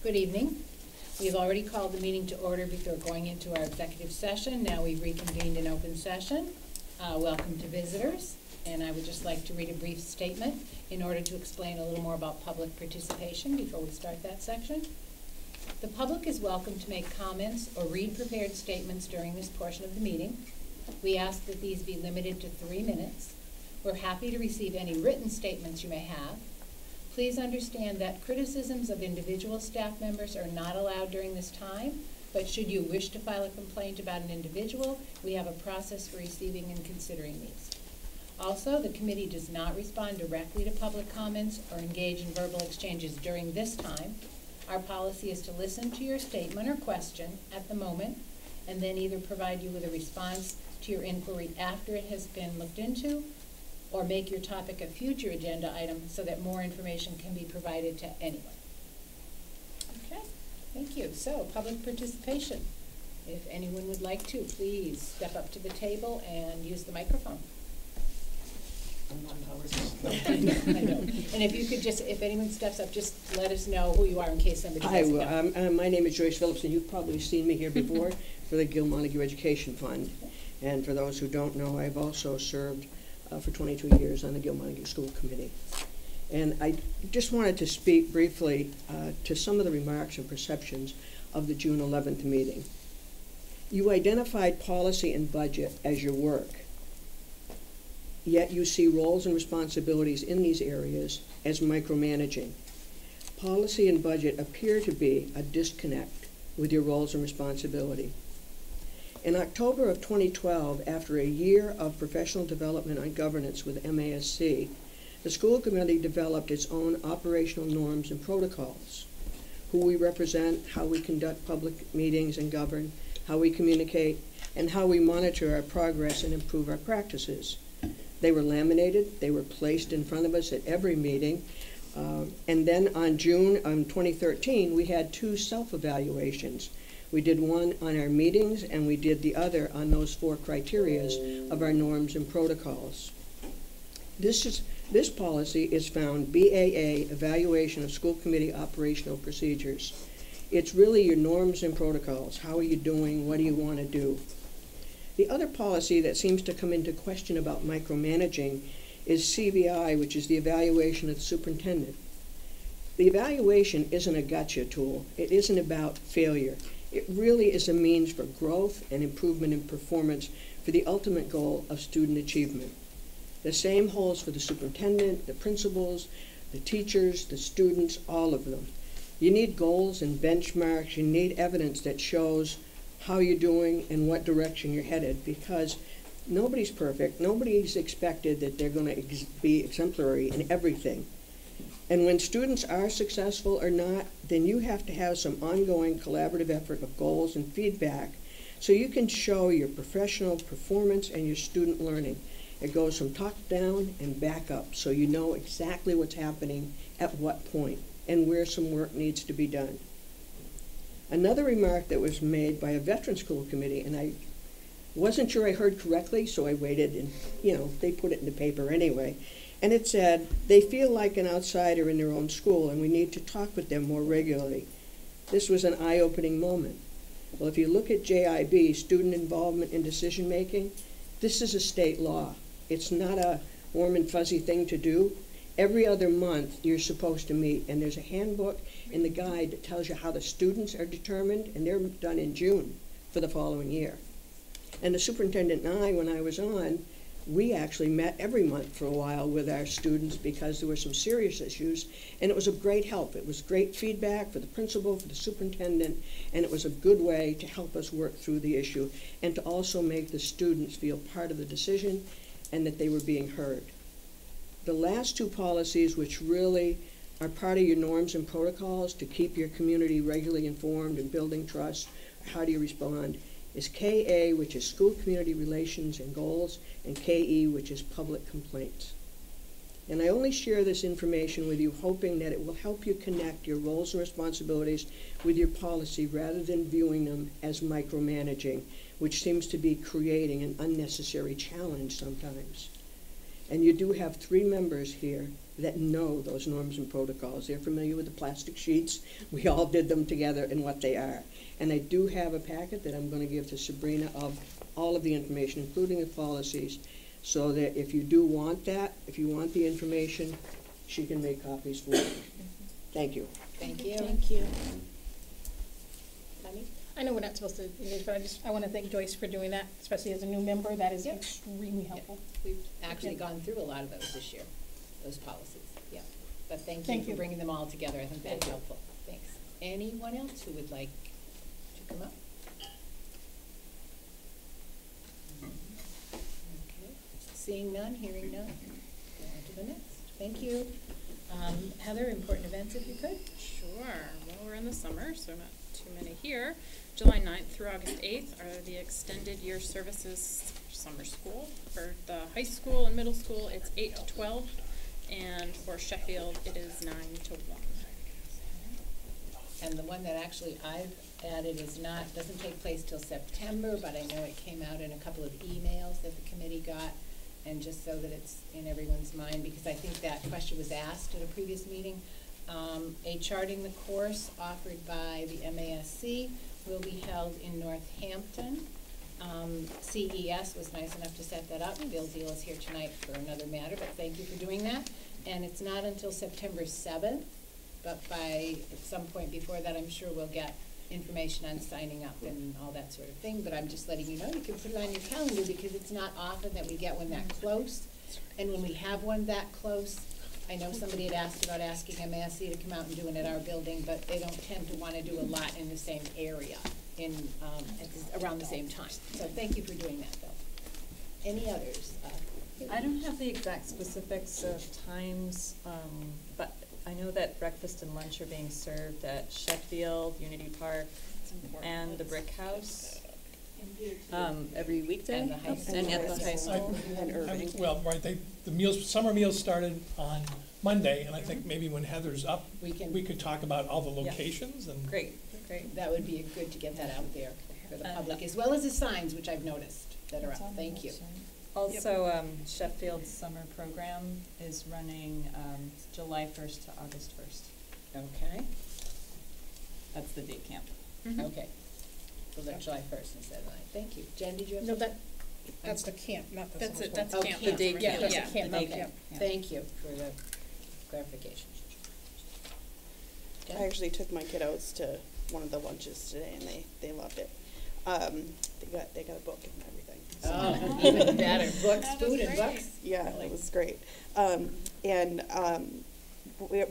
Good evening. We've already called the meeting to order before going into our executive session. Now we've reconvened in open session. Welcome to visitors. And I would just like to read a brief statement in order to explain a little more about public participation before we start that section. The public is welcome to make comments or read prepared statements during this portion of the meeting. We ask that these be limited to 3 minutes. We're happy to receive any written statements you may have. Please understand that criticisms of individual staff members are not allowed during this time, but should you wish to file a complaint about an individual, we have a process for receiving and considering these. Also, the committee does not respond directly to public comments or engage in verbal exchanges during this time. Our policy is to listen to your statement or question at the moment and then either provide you with a response to your inquiry after it has been looked into, or make your topic a future agenda item so that more information can be provided to anyone. Okay, thank you. So, public participation. If anyone would like to, please step up to the table and use the microphone. I know. And if you could just, if anyone steps up, just let us know who you are in case somebody doesn't know. My name is Joyce Phillips, and you've probably seen me here before for the Gil Montague Education Fund. And for those who don't know, I've also served for 22 years on the Gil Montague School Committee. And I just wanted to speak briefly to some of the remarks and perceptions of the June 11th meeting. You identified policy and budget as your work, yet you see roles and responsibilities in these areas as micromanaging. Policy and budget appear to be a disconnect with your roles and responsibility. In October of 2012, after a year of professional development on governance with MASC, the school committee developed its own operational norms and protocols: who we represent, how we conduct public meetings and govern, how we communicate, and how we monitor our progress and improve our practices. They were laminated, they were placed in front of us at every meeting, and then on June 2013, we had 2 self-evaluations. We did one on our meetings, and we did the other on those 4 criterias of our norms and protocols. This policy is found BAA, Evaluation of School Committee Operational Procedures. It's really your norms and protocols. How are you doing? What do you want to do? The other policy that seems to come into question about micromanaging is CVI, which is the evaluation of the superintendent. The evaluation isn't a gotcha tool. It isn't about failure. It really is a means for growth and improvement in performance for the ultimate goal of student achievement. The same holds for the superintendent, the principals, the teachers, the students, all of them. You need goals and benchmarks. You need evidence that shows how you're doing and what direction you're headed, because nobody's perfect. Nobody's expected that they're going to be exemplary in everything. And when students are successful or not, then you have to have some ongoing collaborative effort of goals and feedback so you can show your professional performance and your student learning. It goes from top down and back up, so you know exactly what's happening at what point and where some work needs to be done. Another remark that was made by a veteran school committee, and I wasn't sure I heard correctly, so I waited, and they put it in the paper anyway. And it said, they feel like an outsider in their own school, and we need to talk with them more regularly. This was an eye-opening moment. Well, if you look at JIB, Student Involvement in Decision Making, this is a state law. It's not a warm and fuzzy thing to do. Every other month, you're supposed to meet, and there's a handbook in the guide that tells you how the students are determined, and they're done in June for the following year. And the superintendent and I, when I was on, we actually met every month for a while with our students because there were some serious issues, and it was a great help. It was great feedback for the principal, for the superintendent, and it was a good way to help us work through the issue and to also make the students feel part of the decision and that they were being heard. The last 2 policies, which really are part of your norms and protocols to keep your community regularly informed and building trust, how do you respond, is KA, which is School Community Relations and Goals, and KE, which is Public Complaints. And I only share this information with you hoping that it will help you connect your roles and responsibilities with your policy rather than viewing them as micromanaging, which seems to be creating an unnecessary challenge sometimes. And you do have 3 members here that know those norms and protocols. They're familiar with the plastic sheets. We all did them together and what they are. And I do have a packet that I'm going to give to Sabrina of all of the information, including the policies, so that if you do want that, if you want the information, she can make copies for you. Thank you. Thank you. Thank you. Connie? I know we're not supposed to engage, but I want to thank Joyce for doing that, especially as a new member. That is Yep. extremely helpful. We've actually Yep. gone through a lot of those this year, those policies, yeah. But thank Thank you for you. bringing them all together. I think that's helpful. Thanks. Anyone else who would like to come up? Okay. Seeing none, hearing none, go on to the next. Thank you. Heather, important events if you could? Sure. Well, we're in the summer, so not too many here. July 9th through August 8th are the extended year services summer school. For the high school and middle school, it's 8 to 12, and for Sheffield, it is 9 to 1. And the one that actually I've added doesn't take place till September, but I know it came out in a couple of emails that the committee got, and just so that it's in everyone's mind, because I think that question was asked at a previous meeting. A charting the course offered by the MASC will be held in Northampton. CES was nice enough to set that up. Bill Deal is here tonight for another matter, but thank you for doing that. And it's not until September 7th, but by some point before that, I'm sure we'll get information on signing up and all that sort of thing. But I'm just letting you know, you can put it on your calendar, because it's not often that we get one that close. And when we have one that close, I know somebody had asked about asking MASC to come out and do it at our building, but they don't tend to want to do a lot in the same area around the same time. So thank you for doing that, Bill. Any others? I don't have the exact specifics of times, but I know that breakfast and lunch are being served at Sheffield, Unity Park, and the Brick House every weekday, And the high school. and at the high school. Well, right, summer meals started on Monday, and I think maybe when Heather's up, We can- we could talk about all the Yeah. locations and. Great. That would be good to get that out there for the public, as well as the signs, which I've noticed that are up. Thank you. Also, Sheffield's summer program is running July 1st to August 1st. Okay, That's the day camp. okay. So that's July 1st instead of 9th. Thank you. Jen, did you have? No, that's the camp, not the That's summer it, that's school. Oh, camp. camp. The day Summer camp. camp. Yeah, camp, the day okay. camp, yeah. Thank you for the clarification. Jen? I actually took my kiddos to one of the lunches today, and they loved it. They got a book and everything. So. Oh, even better. Books, That food, is and great. books. Yeah, Really? it was great.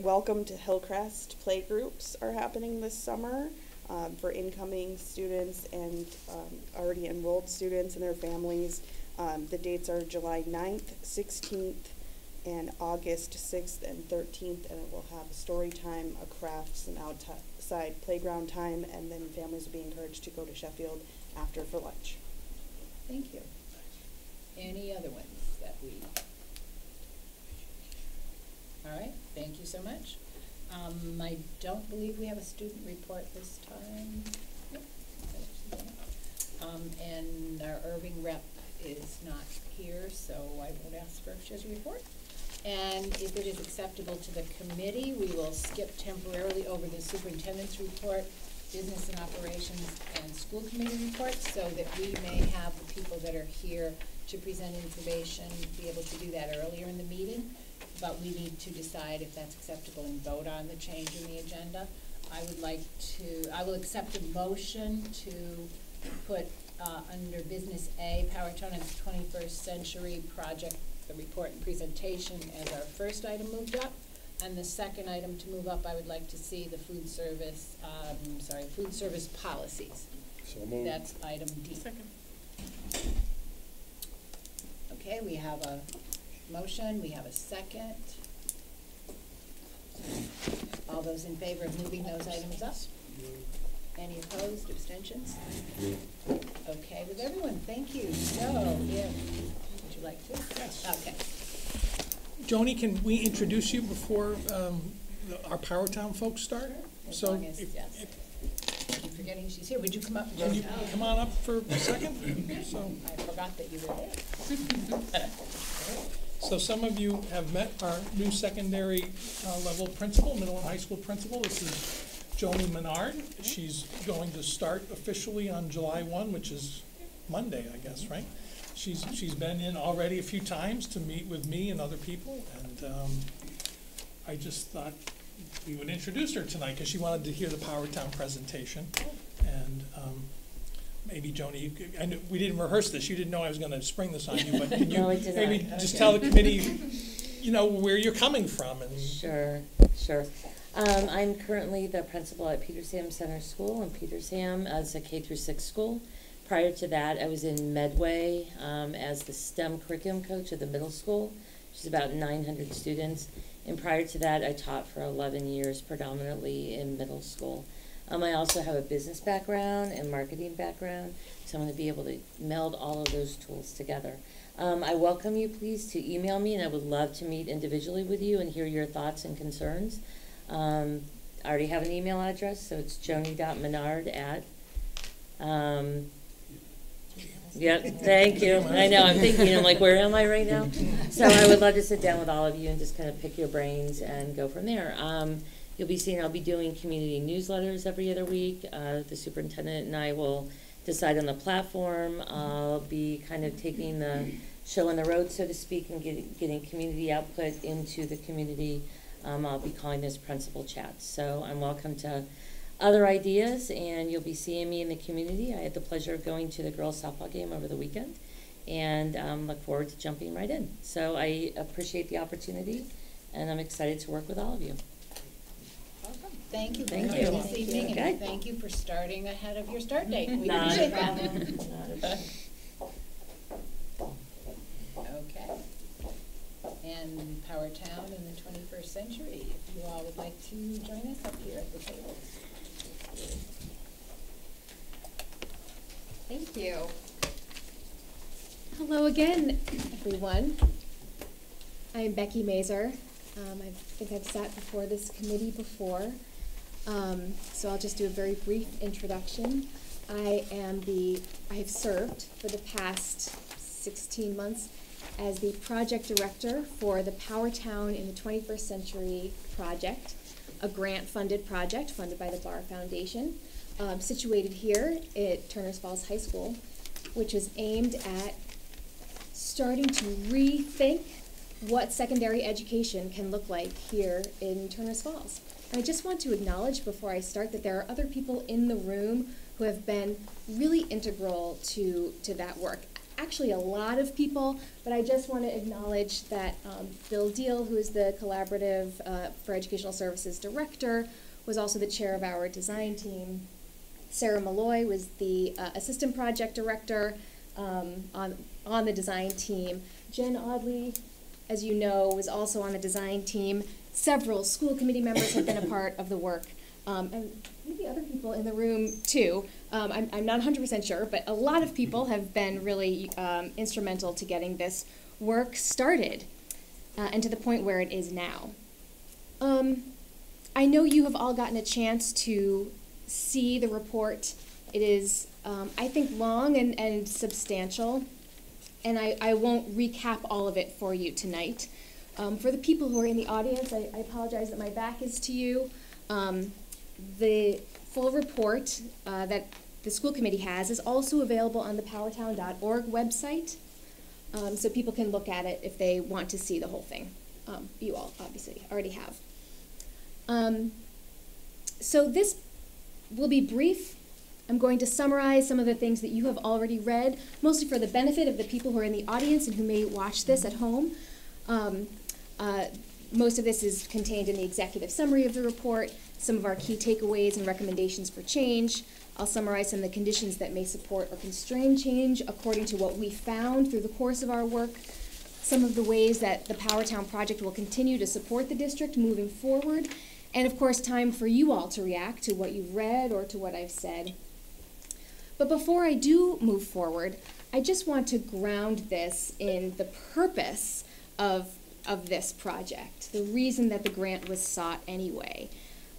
Welcome to Hillcrest playgroups are happening this summer for incoming students and already enrolled students and their families. The dates are July 9th, 16th, and August 6th and 13th, and it will have a story time, a crafts, and outside playground time, and then families will be encouraged to go to Sheffield after for lunch. Thank you. Any other ones that we? All right, thank you so much. I don't believe we have a student report this time. Yep. And our Irving rep is not here, so I won't ask for if she has a report. And if it is acceptable to the committee, we will skip temporarily over the superintendent's report, business and operations, and school committee reports, so that we may have the people that are here to present information be able to do that earlier in the meeting. But we need to decide if that's acceptable and vote on the change in the agenda. I will accept a motion to put under business A, Powertone and the 21st Century Project, the report and presentation as our first item moved up. And the second item to move up, I would like to see the food service policies. So moved. That's item D. Second. Okay, we have a motion, we have a second. All those in favor of moving those items up? Any opposed, abstentions? Okay, with everyone, thank you. So, yeah, would you like to? Yes. Okay. Joni, can we introduce you before our Powertown folks start? As So long as, if- yes. if- Keep forgetting she's here. Would you come up and Can you just? come on up for a second? So, I forgot that you were there. So some of you have met our new secondary level principal, middle and high school principal. This is Joni Menard. She's going to start officially on July 1, which is Monday, I guess, right? She's been in already a few times to meet with me and other people, and I just thought we would introduce her tonight because she wanted to hear the Powertown presentation. And maybe Joni, you could, I know we didn't rehearse this. You didn't know I was going to spring this on you, but can you No, I did maybe not. just tell the committee, you know, where you're coming from? And Sure. I'm currently the principal at Petersham Center School in Petersham as a K-6 school. Prior to that, I was in Medway as the STEM curriculum coach at the middle school, which is about 900 students. And prior to that, I taught for 11 years, predominantly in middle school. I also have a business background and marketing background, so I'm going to be able to meld all of those tools together. I welcome you, please, to email me, and I would love to meet individually with you and hear your thoughts and concerns. I already have an email address, so it's joni.menard at Yep, thank you. I know, I'm thinking, I'm like, where am I right now? So I would love to sit down with all of you and just kind of pick your brains and go from there. You'll be seeing, I'll be doing community newsletters every other week. The superintendent and I will decide on the platform. I'll be kind of taking the show on the road, so to speak, and getting community output into the community. I'll be calling this principal chats. So I'm welcome to other ideas, and you'll be seeing me in the community. I had the pleasure of going to the girls' softball game over the weekend, and look forward to jumping right in. So I appreciate the opportunity, and I'm excited to work with all of you. Welcome. Thank you Thank very you. much this evening, Okay. and thank you for starting ahead of your start date. We Not a appreciate that. problem. Not a problem. Okay. And Powertown in the 21st century. If you all would like to join us up here at the table. Thank you. Hello again, everyone. I'm Becky Mazer. I think I've sat before this committee before, so I'll just do a very brief introduction. I have served for the past 16 months as the project director for the Powertown in the 21st Century project, a grant-funded project funded by the Barr Foundation, situated here at Turners Falls High School, which is aimed at starting to rethink what secondary education can look like here in Turners Falls. And I just want to acknowledge before I start that there are other people in the room who have been really integral to that work. Actually, a lot of people, but I just want to acknowledge that Bill Deal, who is the Collaborative for Educational Services Director, was also the chair of our design team. Sarah Malloy was the Assistant Project Director on the design team. Jen Audley, as you know, was also on the design team. Several school committee members have been a part of the work. And maybe other people in the room too. I'm not 100% sure, but a lot of people have been really instrumental to getting this work started and to the point where it is now. I know you have all gotten a chance to see the report. It is, I think, long and substantial, and I won't recap all of it for you tonight. For the people who are in the audience, I apologize that my back is to you. The full report that the school committee has is also available on the powertown.org website, so people can look at it if they want to see the whole thing. You all obviously already have. So this will be brief. I'm going to summarize some of the things that you have already read, mostly for the benefit of the people who are in the audience and who may watch this at home. Most of this is contained in the executive summary of the report, some of our key takeaways and recommendations for change. I'll summarize some of the conditions that may support or constrain change according to what we found through the course of our work, some of the ways that the Powertown project will continue to support the district moving forward, and of course time for you all to react to what you've read or to what I've said. But before I do move forward, I just want to ground this in the purpose of this project, the reason that the grant was sought anyway,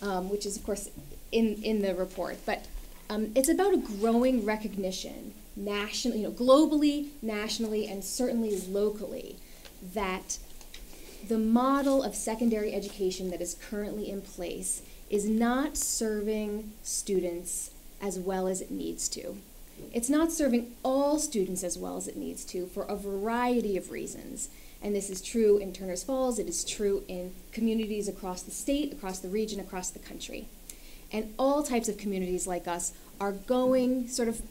which is of course in the report. But it's about a growing recognition nationally, globally, nationally, and certainly locally, that the model of secondary education that is currently in place is not serving students as well as it needs to. It's not serving all students as well as it needs to for a variety of reasons. And this is true in Turners Falls, it is true in communities across the state, across the region, across the country. And all types of communities like us are going sort of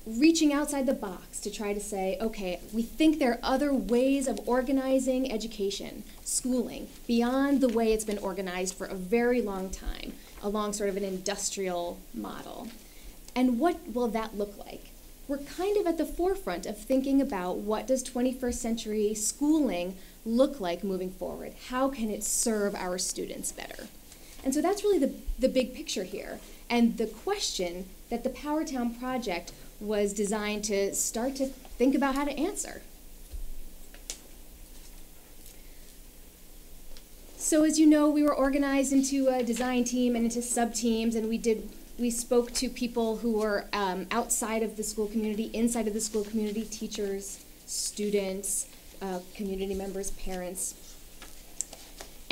reaching outside the box to try to say, okay, we think there are other ways of organizing education, schooling, beyond the way it's been organized for a very long time, along sort of an industrial model. And what will that look like? We're kind of at the forefront of thinking about what does 21st century schooling look like moving forward? How can it serve our students better? And so that's really the big picture here. And the question that the Powertown Project was designed to start to think about how to answer. So as you know, we were organized into a design team and into sub-teams, and we spoke to people who were outside of the school community, inside of the school community, teachers, students, community members, parents.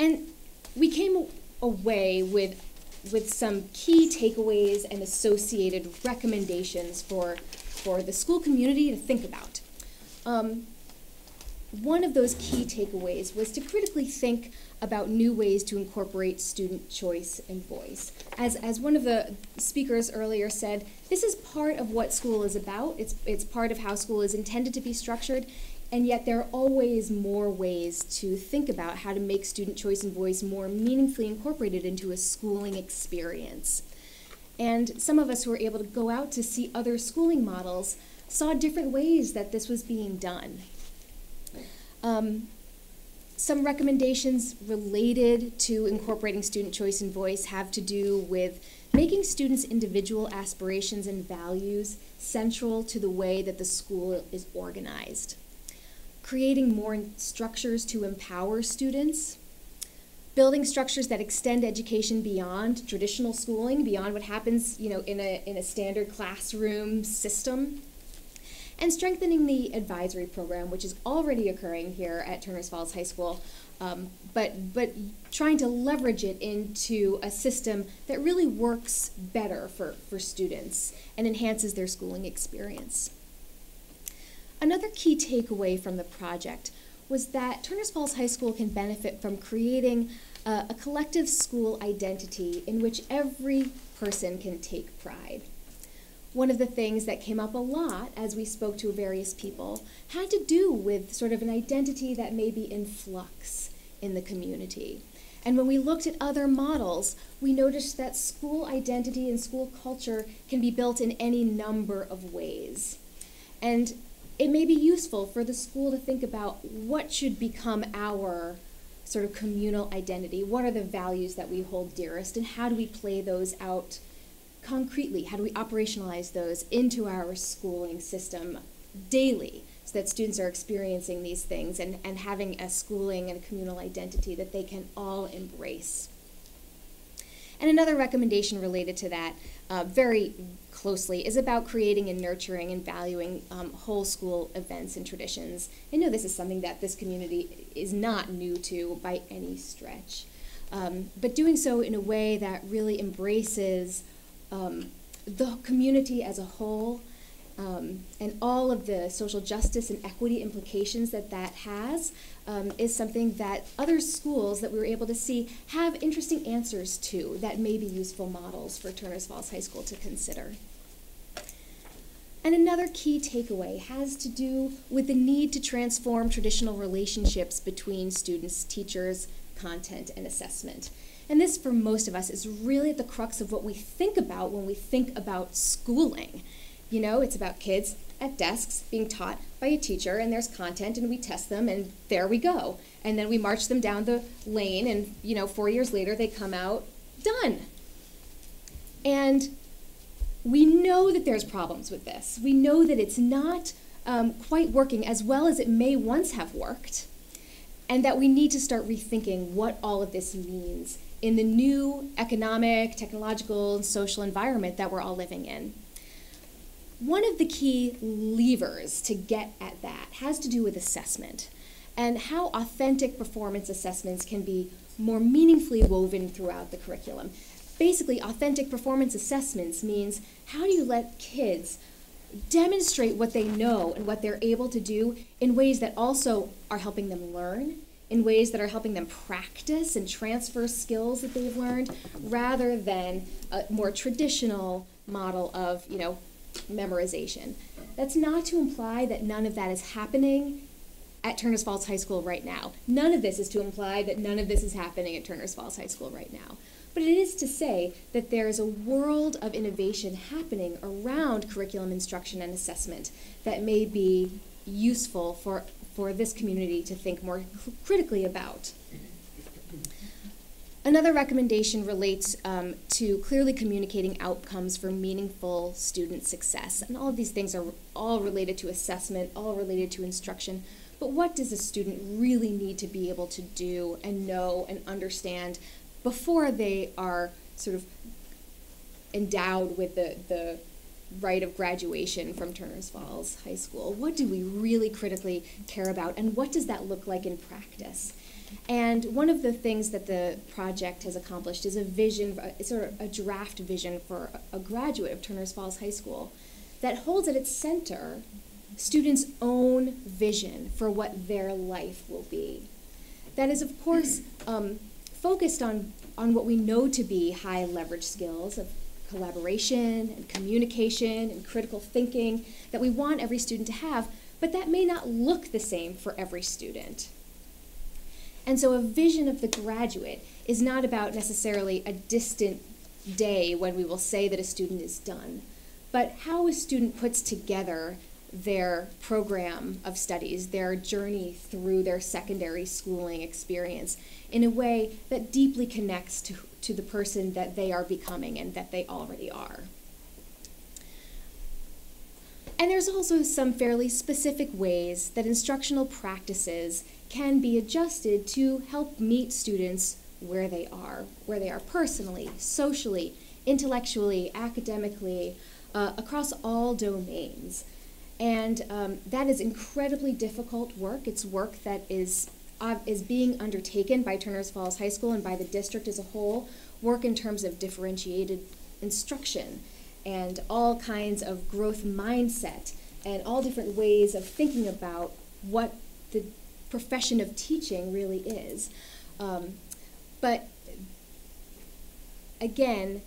And we came away with some key takeaways and associated recommendations for the school community to think about. One of those key takeaways was to critically think about new ways to incorporate student choice and voice. As one of the speakers earlier said, this is part of what school is about. It's part of how school is intended to be structured, and yet there are always more ways to think about how to make student choice and voice more meaningfully incorporated into a schooling experience. And some of us who were able to go out to see other schooling models saw different ways that this was being done. Some recommendations related to incorporating student choice and voice have to do with making students' individual aspirations and values central to the way that the school is organized. Creating more structures to empower students, building structures that extend education beyond traditional schooling, beyond what happens, in a standard classroom system, and strengthening the advisory program, which is already occurring here at Turners Falls High School, but trying to leverage it into a system that really works better for students and enhances their schooling experience. Another key takeaway from the project was that Turners Falls High School can benefit from creating a collective school identity in which every person can take pride. One of the things that came up a lot as we spoke to various people had to do with sort of an identity that may be in flux in the community. And when we looked at other models, we noticed that school identity and school culture can be built in any number of ways. And it may be useful for the school to think about what should become our sort of communal identity. What are the values that we hold dearest, and how do we play those out concretely? How do we operationalize those into our schooling system daily so that students are experiencing these things and having a schooling and a communal identity that they can all embrace? And another recommendation related to that very closely is about creating and nurturing and valuing whole school events and traditions. I know this is something that this community is not new to by any stretch, but doing so in a way that really embraces the community as a whole, and all of the social justice and equity implications that has, is something that other schools that we were able to see have interesting answers to that may be useful models for Turners Falls High School to consider. And another key takeaway has to do with the need to transform traditional relationships between students, teachers, content, and assessment. And this, for most of us, is really at the crux of what we think about when we think about schooling. It's about kids at desks being taught by a teacher, and there's content, and we test them, and there we go. And then we march them down the lane, and 4 years later, they come out done. And we know that there's problems with this. We know that it's not quite working as well as it may once have worked, and that we need to start rethinking what all of this means in the new economic, technological, and social environment that we're all living in. One of the key levers to get at that has to do with assessment. and how authentic performance assessments can be more meaningfully woven throughout the curriculum. Basically, authentic performance assessments means how do you let kids demonstrate what they know and what they're able to do in ways that also are helping them learn, in ways that are helping them practice and transfer skills that they've learned, rather than a more traditional model of, memorization. That's not to imply that none of that is happening at Turners Falls High School right now. None of this is to imply that none of this is happening at Turners Falls High School right now. But it is to say that there is a world of innovation happening around curriculum instruction and assessment that may be useful for this community to think more critically about. Another recommendation relates to clearly communicating outcomes for meaningful student success. And all of these things are all related to assessment, all related to instruction. But what does a student really need to be able to do and know and understand before they are sort of endowed with the rite of graduation from Turners Falls High School? What do we really critically care about, and what does that look like in practice? And one of the things that the project has accomplished is a vision, sort of a draft vision for a graduate of Turners Falls High School that holds at its center students' own vision for what their life will be. That is, of course, focused on what we know to be high leverage skills of collaboration and communication and critical thinking that we want every student to have, but that may not look the same for every student. And so a vision of the graduate is not about necessarily a distant day when we will say that a student is done, but how a student puts together their program of studies, their journey through their secondary schooling experience in a way that deeply connects to the person that they are becoming and that they already are. And there's also some fairly specific ways that instructional practices can be adjusted to help meet students where they are personally, socially, intellectually, academically, across all domains. And that is incredibly difficult work. It's work that is being undertaken by Turners Falls High School and by the district as a whole, work in terms of differentiated instruction and all kinds of growth mindset and all different ways of thinking about what the profession of teaching really is. But again,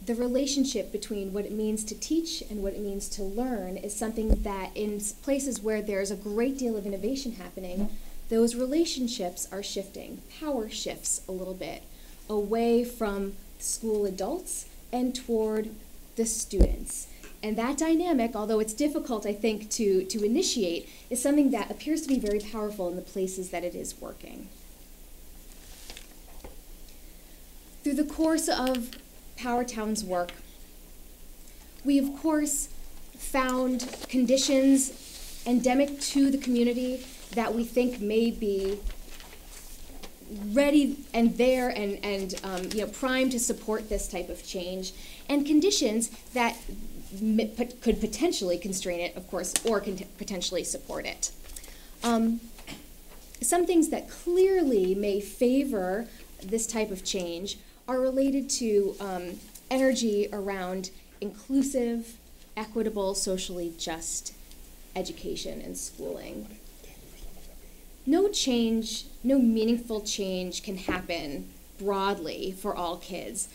the relationship between what it means to teach and what it means to learn is something that in places where there's a great deal of innovation happening, those relationships are shifting. Power shifts a little bit away from school adults and toward the students. And that dynamic, although it's difficult, I think, to initiate, is something that appears to be very powerful in the places that it is working. Through the course of Powertown's work, we of course found conditions endemic to the community that we think may be ready and there and primed to support this type of change, and conditions that could potentially constrain it, of course, or can potentially support it. Some things that clearly may favor this type of change are related to energy around inclusive, equitable, socially just education and schooling. No change, no meaningful change can happen broadly for all kids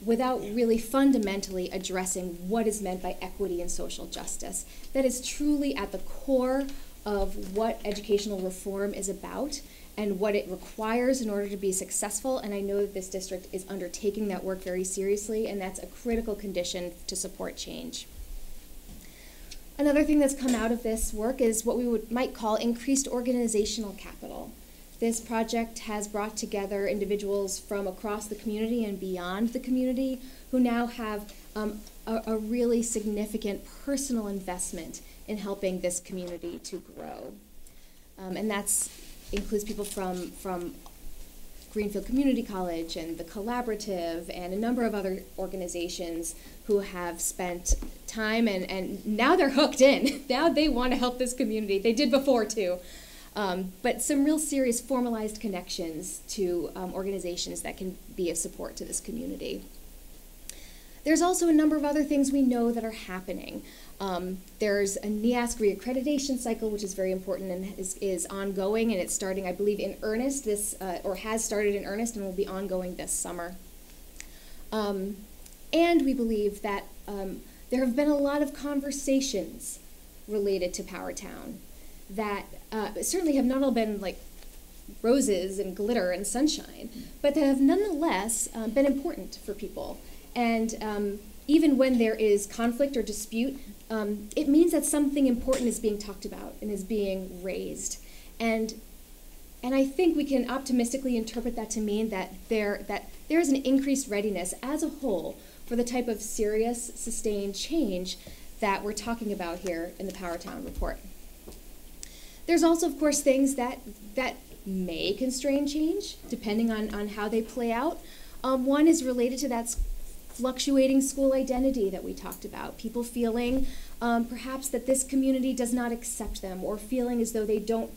without really fundamentally addressing what is meant by equity and social justice. That is truly at the core of what educational reform is about and what it requires in order to be successful, and I know that this district is undertaking that work very seriously, and that's a critical condition to support change. Another thing that's come out of this work is what we might call increased organizational capital. This project has brought together individuals from across the community and beyond the community who now have a really significant personal investment in helping this community to grow. And that includes people from Greenfield Community College and the Collaborative and a number of other organizations who have spent time and now they're hooked in. Now they want to help this community. They did before too. but some real serious formalized connections to organizations that can be of support to this community. There's also a number of other things we know that are happening. There's a NEASC reaccreditation cycle, which is very important and is ongoing, and it's starting, I believe, in earnest or has started in earnest and will be ongoing this summer. And we believe that there have been a lot of conversations related to Powertown that certainly have not all been like roses and glitter and sunshine, but that have nonetheless been important for people. And even when there is conflict or dispute, it means that something important is being talked about and is being raised. And I think we can optimistically interpret that to mean that there is an increased readiness as a whole for the type of serious, sustained change that we're talking about here in the Powertown report. There's also, of course, things that may constrain change, depending on how they play out. One is related to that fluctuating school identity that we talked about. People feeling perhaps that this community does not accept them, or feeling as though they don't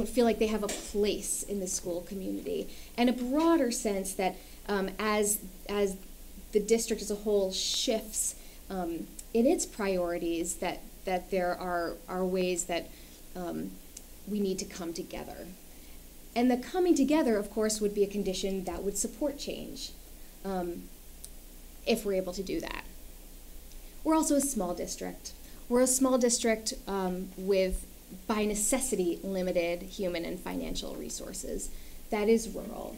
feel like they have a place in the school community. And a broader sense that as the district as a whole shifts in its priorities, that there are ways that we need to come together. And the coming together, of course, would be a condition that would support change, if we're able to do that. We're also a small district. We're a small district with, by necessity, limited human and financial resources. That is rural.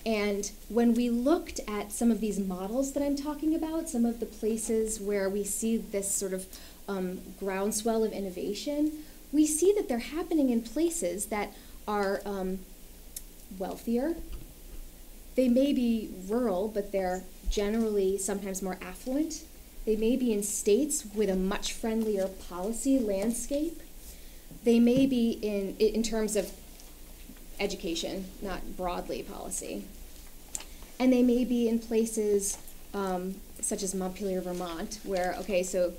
And when we looked at some of these models that I'm talking about, some of the places where we see this sort of groundswell of innovation, we see that they're happening in places that are wealthier. They may be rural, but they're generally sometimes more affluent. They may be in states with a much friendlier policy landscape. They may be in terms of education, not broadly policy. And they may be in places such as Montpelier, Vermont, where, okay, so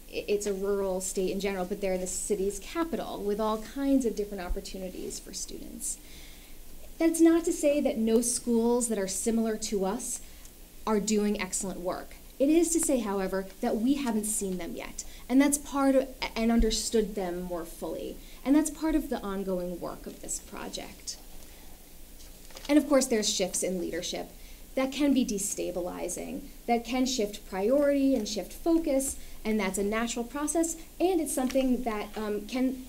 it's a rural state in general, but they're the city's capital with all kinds of different opportunities for students. That's not to say that no schools that are similar to us are doing excellent work. It is to say, however, that we haven't seen them yet, and that's part of, and understood them more fully. And that's part of the ongoing work of this project. And of course, there's shifts in leadership that can be destabilizing, that can shift priority and shift focus, and that's a natural process, and it's something that can,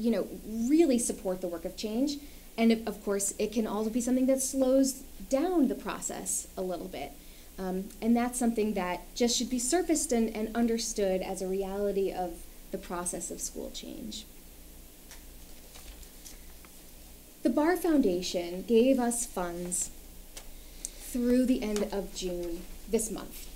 really support the work of change. And of course, it can also be something that slows down the process a little bit. And that's something that just should be surfaced and understood as a reality of the process of school change. The Barr Foundation gave us funds through the end of June this month.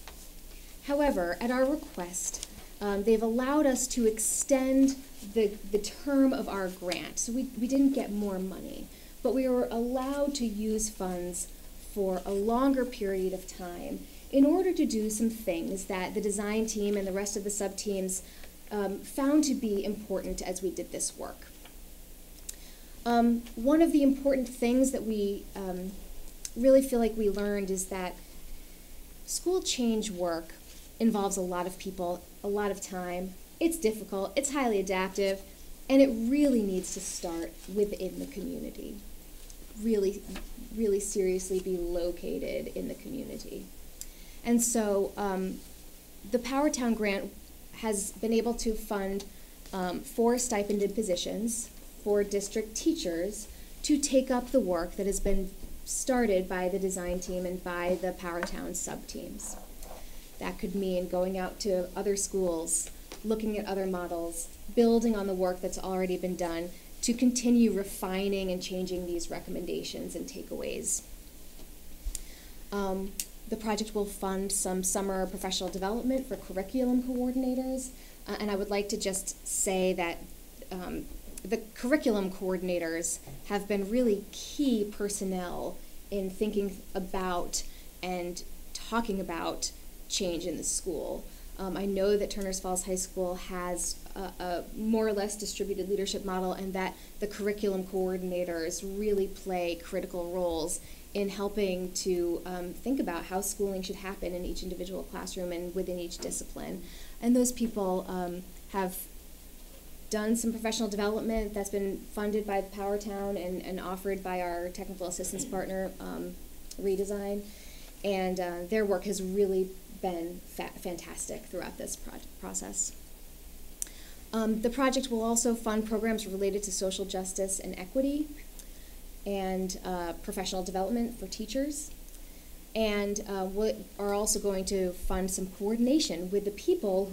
However, at our request, they've allowed us to extend the term of our grant. So we didn't get more money, but we were allowed to use funds for a longer period of time in order to do some things that the design team and the rest of the sub-teams found to be important as we did this work. One of the important things that we really feel like we learned is that school change work involves a lot of people, a lot of time. It's difficult, it's highly adaptive, and it really needs to start within the community. Really, really seriously be located in the community. And so the Powertown grant has been able to fund 4 stipended positions for district teachers to take up the work that has been started by the design team and by the Powertown sub-teams. That could mean going out to other schools, looking at other models, building on the work that's already been done to continue refining and changing these recommendations and takeaways. The project will fund some summer professional development for curriculum coordinators, and I would like to just say that the curriculum coordinators have been really key personnel in thinking about and talking about change in the school. I know that Turners Falls High School has a more or less distributed leadership model, and that the curriculum coordinators really play critical roles in helping to think about how schooling should happen in each individual classroom and within each discipline. And those people have done some professional development that's been funded by Powertown and offered by our technical assistance partner, Redesign. And their work has really been fantastic throughout this process. The project will also fund programs related to social justice and equity and professional development for teachers. And we are also going to fund some coordination with the people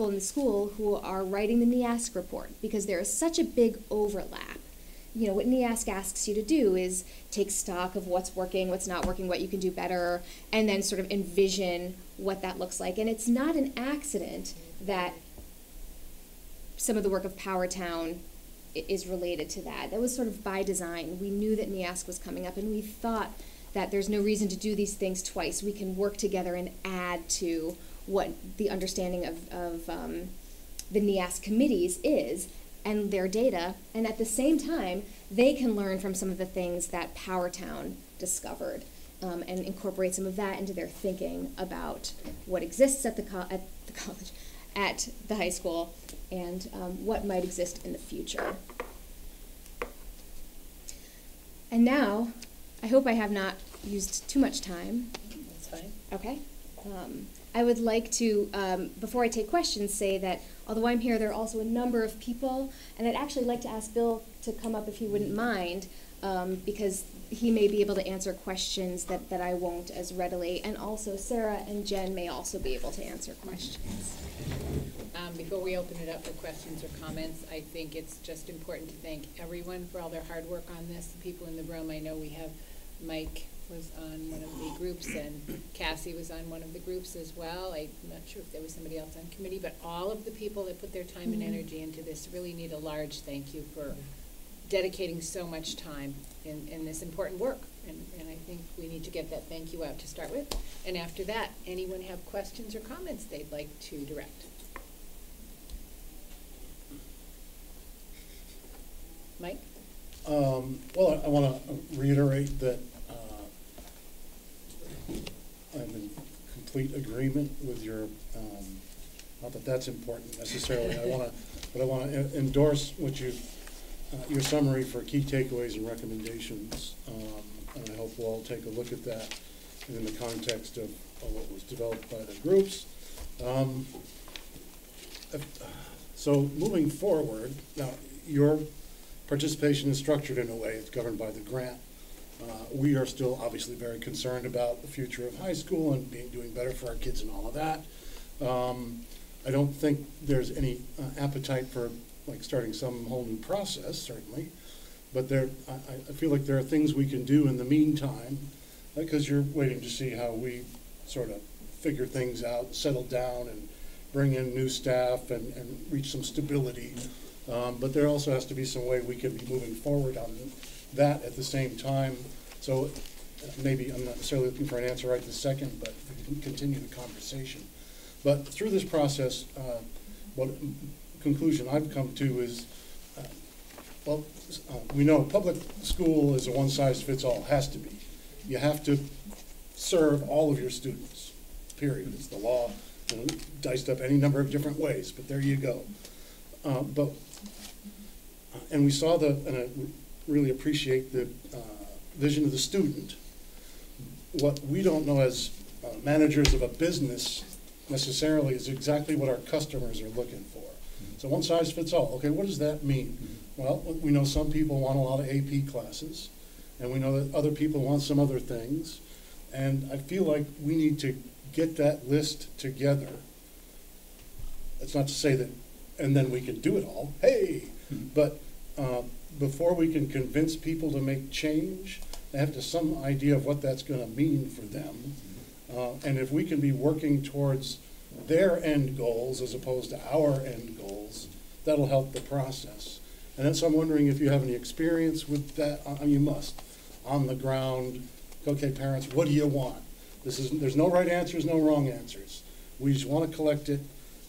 in the school who are writing the NEASC report, because there is such a big overlap. You know, what NEASC asks you to do is take stock of what's working, what's not working, what you can do better, and then sort of envision what that looks like. And it's not an accident that some of the work of Powertown is related to that. That was sort of by design. We knew that NEASC was coming up, and we thought that there's no reason to do these things twice. We can work together and add to what the understanding of the NEASC committees is and their data, and at the same time, they can learn from some of the things that Powertown discovered and incorporate some of that into their thinking about what exists at the college, at the high school, and what might exist in the future. And now, I hope I have not used too much time. That's fine. Okay. I would like to, before I take questions, say that although I'm here, there are also a number of people, and I'd actually like to ask Bill to come up if he wouldn't mind, because he may be able to answer questions that I won't as readily, and also Sarah and Jen may also be able to answer questions. Before we open it up for questions or comments, I think it's just important to thank everyone for all their hard work on this. The people in the room, I know we have Mike was on one of the groups, and Cassie was on one of the groups as well. I'm not sure if there was somebody else on committee, but all of the people that put their time and energy into this really need a large thank you for dedicating so much time in this important work. And I think we need to get that thank you out to start with. And after that, anyone have questions or comments they'd like to direct? Mike? Well, I want to reiterate that I'm in complete agreement with your, not that that's important necessarily. But I want to endorse what your summary for key takeaways and recommendations. And I hope we'll all take a look at that in the context of what was developed by the groups. So moving forward, now your participation is structured in a way, it's governed by the grant. We are still obviously very concerned about the future of high school and doing better for our kids and all of that. I don't think there's any appetite for like starting some whole new process, certainly, but I feel like there are things we can do in the meantime, because you're waiting to see how we sort of figure things out, settle down, and bring in new staff and reach some stability. But there also has to be some way we can be moving forward on that at the same time. So maybe I'm not necessarily looking for an answer right this second, but we can continue the conversation. But through this process, what conclusion I've come to is, we know public school is a one-size-fits-all, has to be. You have to serve all of your students, period. It's the law, diced up any number of different ways, but there you go. And we saw and I really appreciate the vision of the student. What we don't know as managers of a business necessarily is exactly what our customers are looking for. So one size fits all. Okay, what does that mean? Well, we know some people want a lot of AP classes, and we know that other people want some other things. And I feel like we need to get that list together. That's not to say that, and then we can do it all. Hey! But before we can convince people to make change, they have to have some idea of what that's going to mean for them. And if we can be working towards their end goals as opposed to our end goals, that'll help the process. And then so I'm wondering if you have any experience with that. You must. On the ground, okay, parents, what do you want? There's no right answers, no wrong answers. We just want to collect it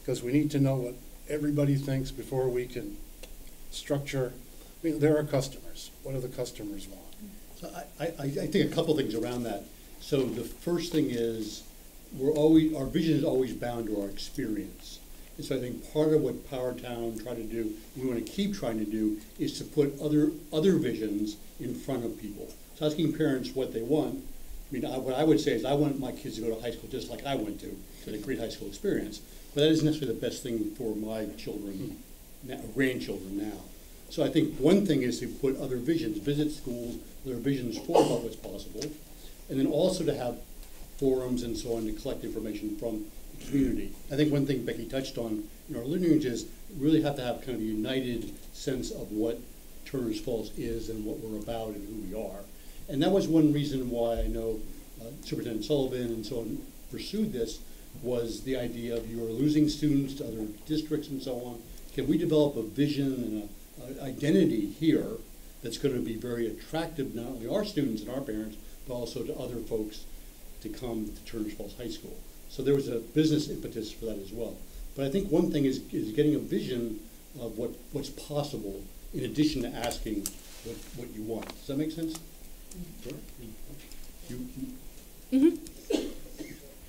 because we need to know everybody thinks before we can structure, I mean, there are customers. What do the customers want? So I think a couple things around that. So the first thing is, our vision is always bound to our experience. And so I think part of what Powertown tried to do, we want to keep trying to do, is to put other visions in front of people. So asking parents what they want, I mean, what I would say is I want my kids to go to high school just like I went to a great high school experience. But that isn't necessarily the best thing for my children, grandchildren now. So I think one thing is to put other visions, visit schools, other visions for about what's possible, and then also to have forums and so on to collect information from the community. I think one thing Becky touched on in our lineage is really have to have kind of a united sense of what Turner's Falls is and what we're about and who we are. And that was one reason why I know Superintendent Sullivan and so on pursued this, was the idea of you are losing students to other districts and so on. Can we develop a vision and an identity here that's going to be very attractive, not only our students and our parents, but also to other folks to come to Turner's Falls High School. So there was a business impetus for that as well. But I think one thing is getting a vision of what's possible in addition to asking what you want. Does that make sense? Sure.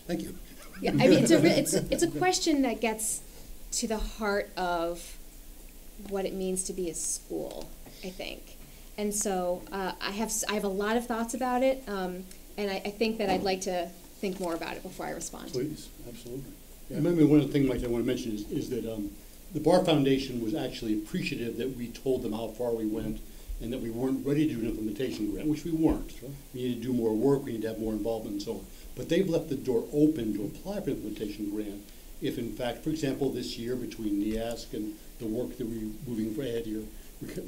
Thank you. Yeah, I mean, it's a question that gets to the heart of what it means to be a school, I think. And so I have a lot of thoughts about it, and I think that I'd like to think more about it before I respond. Please, absolutely. Yeah. Maybe one of the things, Mike, I want to mention is that the Bar Foundation was actually appreciative that we told them how far we went and that we weren't ready to do an implementation grant, which we weren't. Sure. We needed to do more work, we need to have more involvement and so on. But they've left the door open to apply for an implementation grant if, in fact, for example, this year between the ask and the work that we're moving ahead here,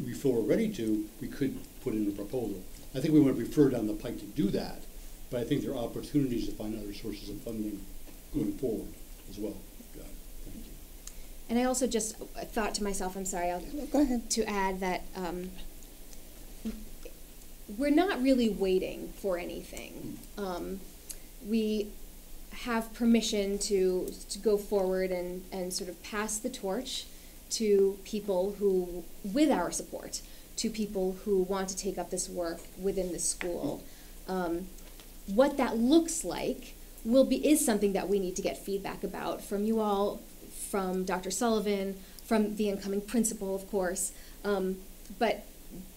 we feel we're ready to, we could put in a proposal. I think we want to refer down the pike to do that, but I think there are opportunities to find other sources of funding going forward as well. Got it. Thank you. And I also just thought to myself, I'm sorry, Go ahead. to add that we're not really waiting for anything. We have permission to go forward and sort of pass the torch to people who, with our support, to people who want to take up this work within the school. What that looks like is something that we need to get feedback about from you all, from Dr. Sullivan, from the incoming principal, of course. But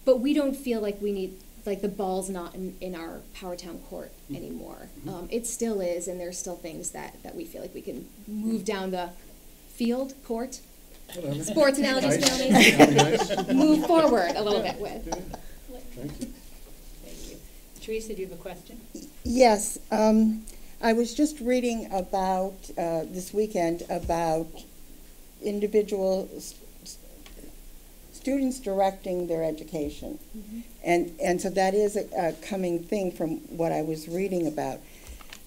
we don't feel like we need, like the ball's not in our Powertown court anymore. It still is, and there's still things that we feel like we can move down the field, court, Whatever. sports analogies, Nice. families, move forward a little bit with. Thank you. Thank you. Teresa, do you have a question? Yes, I was just reading about, this weekend, about individual students directing their education. And so that is a coming thing from what I was reading about.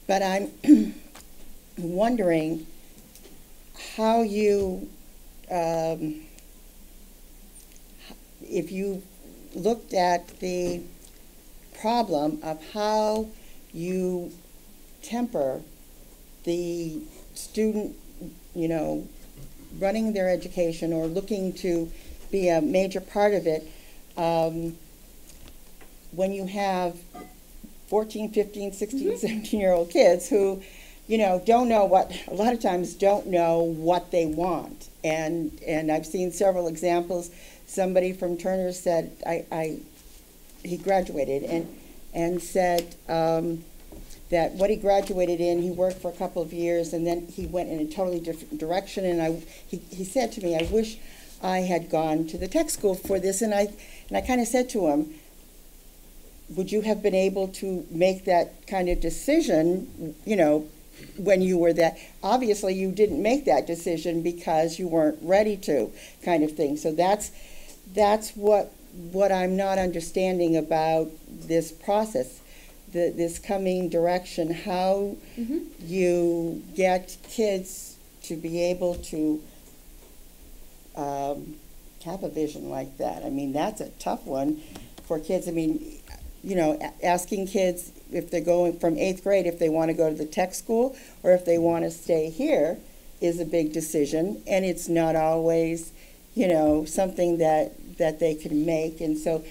But I'm wondering how you, if you looked at the problem of how you temper the student, running their education or looking to be a major part of it, when you have 14, 15, 16, 17-year-old kids who, don't know a lot of times don't know what they want. And I've seen several examples. Somebody from Turner said, he graduated and said that what he graduated in, he worked for a couple of years and then he went in a totally different direction. And he said to me, I wish I had gone to the tech school for this. And I kind of said to him, would you have been able to make that kind of decision, when you were that? Obviously, you didn't make that decision because you weren't ready to, kind of thing. So that's what I'm not understanding about this process, this coming direction, how you get kids to be able to have a vision like that. I mean, that's a tough one for kids. I mean, asking kids if they're going from 8th grade if they want to go to the tech school or if they want to stay here is a big decision, and it's not always, something that they can make. And so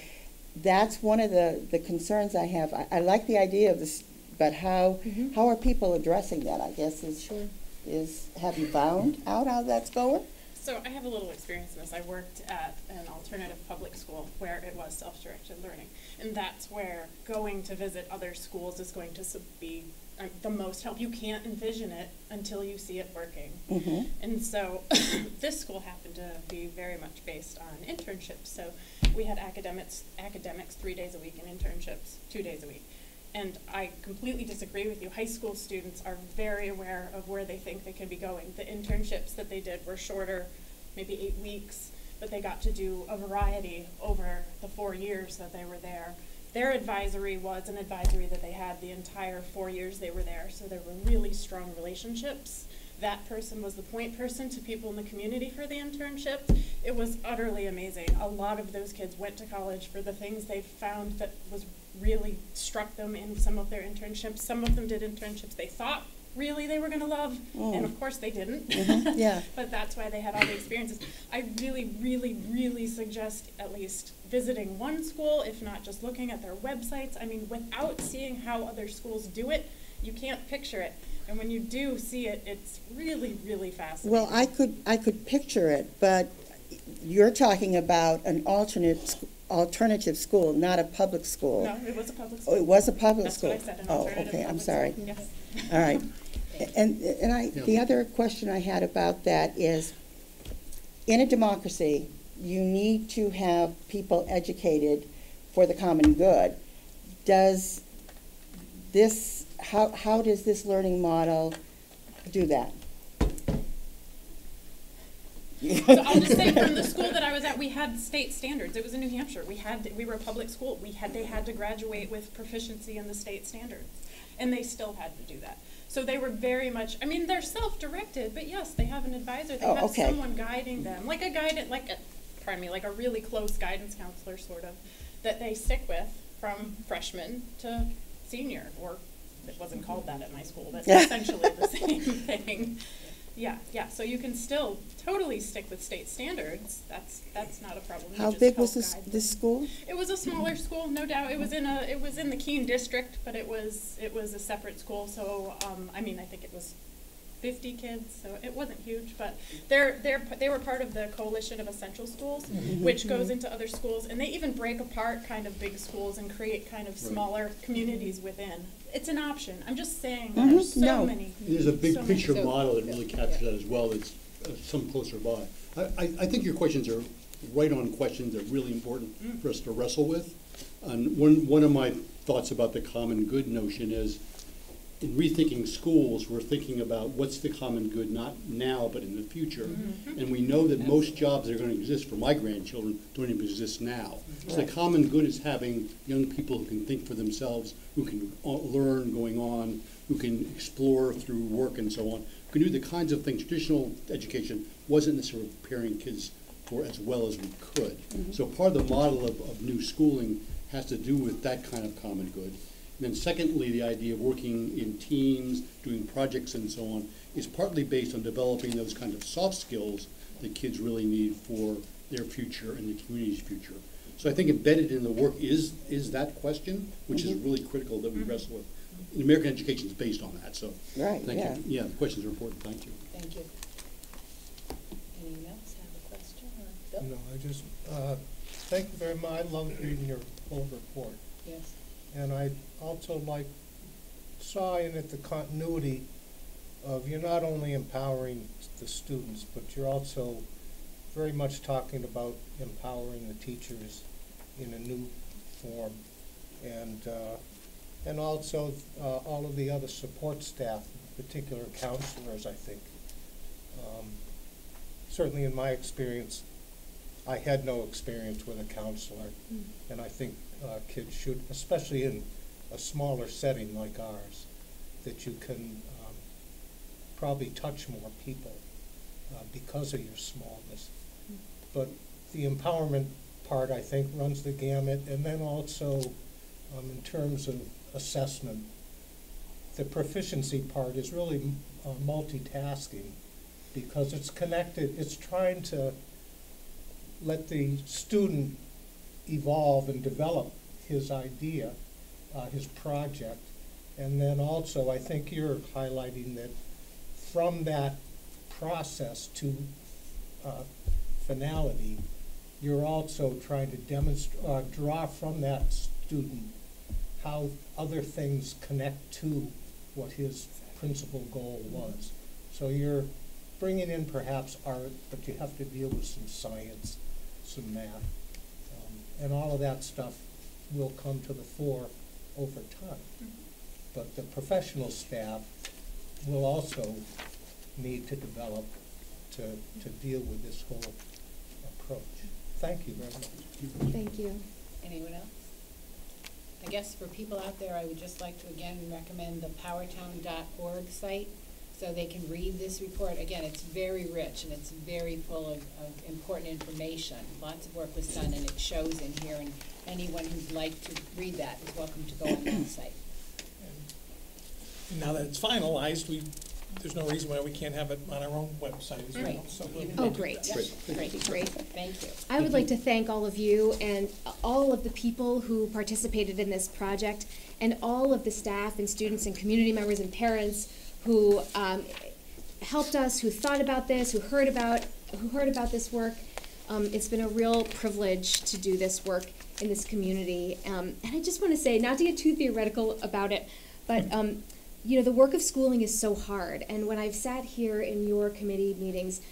that's one of the concerns I have. I like the idea of this, but how are people addressing that, I guess, have you found out how that's going? So I have a little experience in this. I worked at an alternative public school where it was self-directed learning. And that's where going to visit other schools is going to be the most help. You can't envision it until you see it working. Mm-hmm. And so this school happened to be very much based on internships. So we had academics 3 days a week and internships 2 days a week. And I completely disagree with you. High school students are very aware of where they think they can be going. The internships that they did were shorter, maybe 8 weeks, but they got to do a variety over the 4 years that they were there. Their advisory was an advisory that they had the entire 4 years they were there, so there were really strong relationships. That person was the point person to people in the community for the internship. It was utterly amazing. A lot of those kids went to college for the things they found that was really struck them in some of their internships. Some of them did internships they thought really they were going to love, and of course they didn't. Mm-hmm. Yeah. But that's why they had all the experiences. I really, really, really suggest at least visiting one school, if not just looking at their websites. I mean, without seeing how other schools do it, you can't picture it. And when you do see it, it's really, really fascinating. Well, I could picture it, but you're talking about an alternative school, not a public school. No, it was a public school. Oh, it was a public That's school. what I said, an Oh, alternative okay, I'm public sorry. school. Yes. All right. And the other question I had about that is, in a democracy, you need to have people educated for the common good. Does this, how does this learning model do that? So I'll just say from the school that I was at, we had state standards. It was in New Hampshire. We were a public school. They had to graduate with proficiency in the state standards, and they still had to do that. So they were very much, I mean, they're self-directed, but yes, they have an advisor. They have someone guiding them, like a really close guidance counselor, sort of, that they stick with from freshman to senior, or it wasn't called that at my school, but essentially the same thing. Yeah, so you can still totally stick with state standards. That's not a problem. How big was this school? It was a smaller school, no doubt. It was in the Keene district, but it was a separate school. So I think it was 50 kids, so it wasn't huge. But they were part of the coalition of essential schools, which goes into other schools, and they even break apart kind of big schools and create kind of smaller communities within. It's an option. I'm just saying there's so many. There's a big picture model that really captures that as well. That's some closer by. I think your questions are right on questions that are really important for us to wrestle with. And one of my thoughts about the common good notion is, in rethinking schools, we're thinking about what's the common good, not now, but in the future. And we know that most jobs that are going to exist for my grandchildren don't even exist now. So the common good is having young people who can think for themselves, who can learn going on, who can explore through work and so on, who can do the kinds of things traditional education wasn't necessarily preparing kids for as well as we could. So part of the model of new schooling has to do with that kind of common good. And then secondly, the idea of working in teams, doing projects and so on, is partly based on developing those kinds of soft skills that kids really need for their future and the community's future. So I think embedded in the work is that question, which is really critical that we wrestle with. And American education is based on that, so thank you. Yeah, the questions are important, thank you. Thank you. Anyone else have a question? Or Bill? No, I just, thank you very much. I love reading your full report. Yes. And I also saw in it the continuity of you're not only empowering the students, but you're also very much talking about empowering the teachers in a new form, and also all of the other support staff, in particular counselors, I think. Certainly in my experience, I had no experience with a counselor, and I think kids should, especially in a smaller setting like ours, that you can probably touch more people because of your smallness. But the empowerment part, I think, runs the gamut, and then also in terms of assessment, the proficiency part is really multitasking. because it's connected, it's trying to let the student evolve and develop his idea, his project. And then also, I think you're highlighting that from that process to finality, you're also trying to demonstrate, draw from that student how other things connect to what his principal goal was. So you're bringing in perhaps art, but you have to deal with some science, some math, and all of that stuff will come to the fore over time. But the professional staff will also need to develop to deal with this whole approach. Thank you very much. Thank you. Anyone else? I guess for people out there, I would just like to again recommend the powertown.org site so they can read this report. Again, it's very rich and it's very full of important information. Lots of work was done and it shows in here, and anyone who'd like to read that is welcome to go on that site. And now that it's finalized, there's no reason why we can't have it on our own website as well. Right. So Oh, great. Great. Thank you. I would like to thank all of you and all of the people who participated in this project, and all of the staff and students and community members and parents who helped us, who thought about this, who heard about this work. It's been a real privilege to do this work in this community. And I just want to say, not to get too theoretical about it, but you know, the work of schooling is so hard. And when I've sat here in your committee meetings,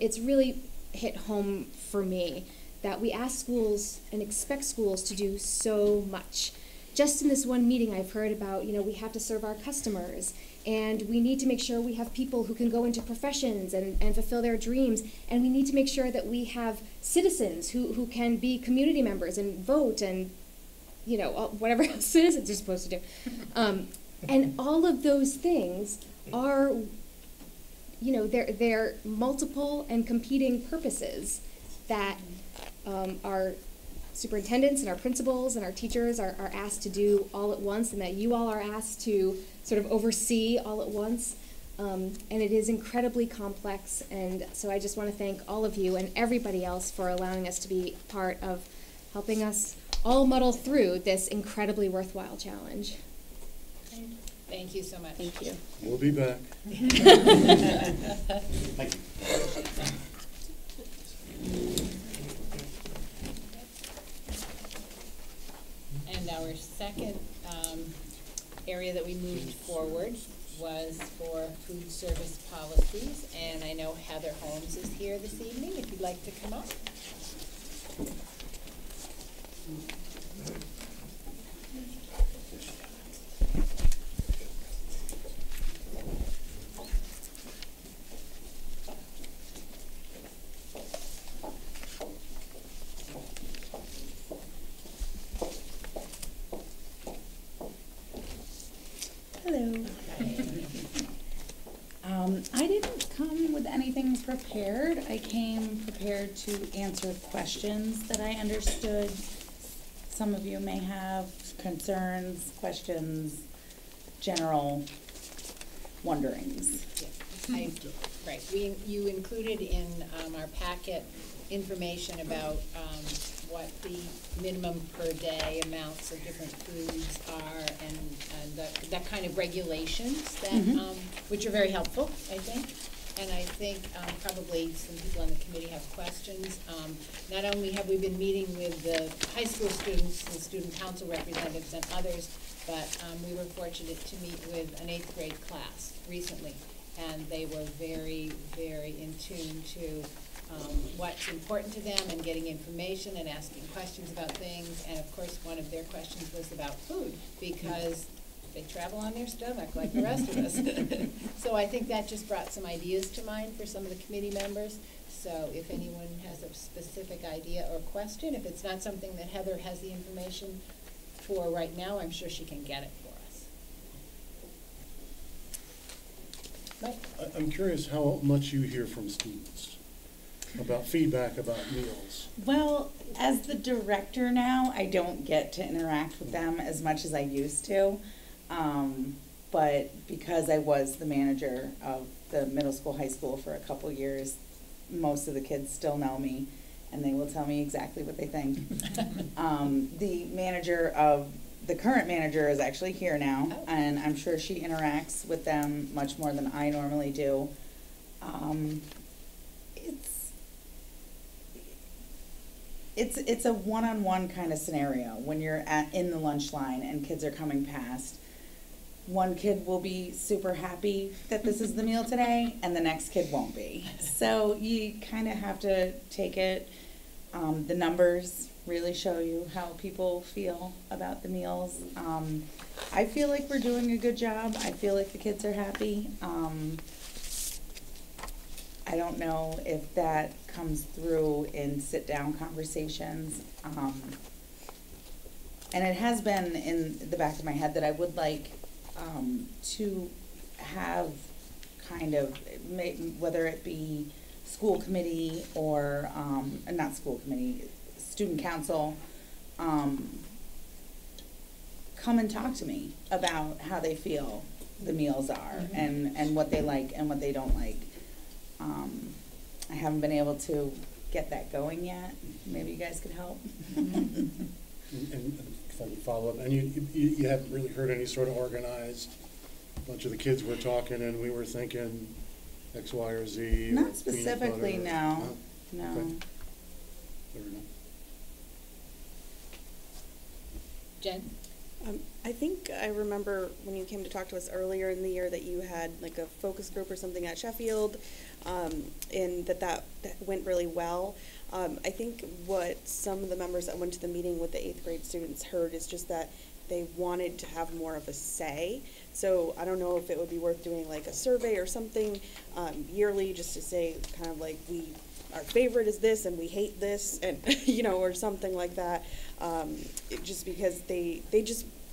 it's really hit home for me that we ask schools and expect schools to do so much. Just in this one meeting, I've heard about, you know, we have to serve our customers, and we need to make sure we have people who can go into professions and fulfill their dreams, and we need to make sure that we have citizens who can be community members and vote and, you know, whatever citizens are supposed to do. And all of those things are, you know, they're multiple and competing purposes that our superintendents and our principals and our teachers are asked to do all at once, and that you all are asked to sort of oversee all at once. And it is incredibly complex, and so I just want to thank all of you and everybody else for allowing us to be part of helping us all muddle through this incredibly worthwhile challenge. Thank you so much. Thank you. We'll be back. Thank you. And our second area that we moved forward was for food service policies. And I know Heather Holmes is here this evening, if you'd like to come up. Hello. I didn't come with anything prepared. I came prepared to answer questions that I understood some of you may have, concerns, questions, general wonderings. Right, you included in our packet information about what the minimum per day amounts of different foods are, and that kind of regulations that, which are very helpful, I think. And I think probably some people on the committee have questions. Not only have we been meeting with the high school students, the student council representatives and others, but we were fortunate to meet with an 8th grade class recently. And they were very, very in tune to what's important to them, and getting information and asking questions about things. And of course, one of their questions was about food, because they travel on their stomach like the rest of us. So I think that just brought some ideas to mind for some of the committee members. So if anyone has a specific idea or question, if it's not something that Heather has the information for right now, I'm sure she can get it for us. Mike? I'm curious how much you hear from students about feedback about meals. Well, as the director now, I don't get to interact with them as much as I used to. but because I was the manager of the middle school, high school for a couple years, most of the kids still know me, and they will tell me exactly what they think. The current manager is actually here now, and I'm sure she interacts with them much more than I normally do. It's a one-on-one kind of scenario when you're in the lunch line and kids are coming past. One kid will be super happy that this is the meal today, and the next kid won't be. So you kind of have to take it. The numbers really show you how people feel about the meals. I feel like we're doing a good job. I feel like the kids are happy. I don't know if that comes through in sit-down conversations. And it has been in the back of my head that I would like to have kind of, whether it be school committee or, not school committee, student council, come and talk to me about how they feel the meals are and what they like and what they don't like. I haven't been able to get that going yet. Maybe you guys could help. And if I could follow up, and you haven't really heard any sort of organized, a bunch of the kids were talking and we were thinking X, Y, or Z. Not specifically, no. No. Okay. Fair enough. Jen? I think I remember when you came to talk to us earlier in the year that you had like a focus group or something at Sheffield, and that went really well. I think what some of the members that went to the meeting with the 8th grade students heard is just that they wanted to have more of a say. So I don't know if it would be worth doing like a survey or something yearly, just to say kind of like our favorite is this and we hate this, and or something like that. Just because they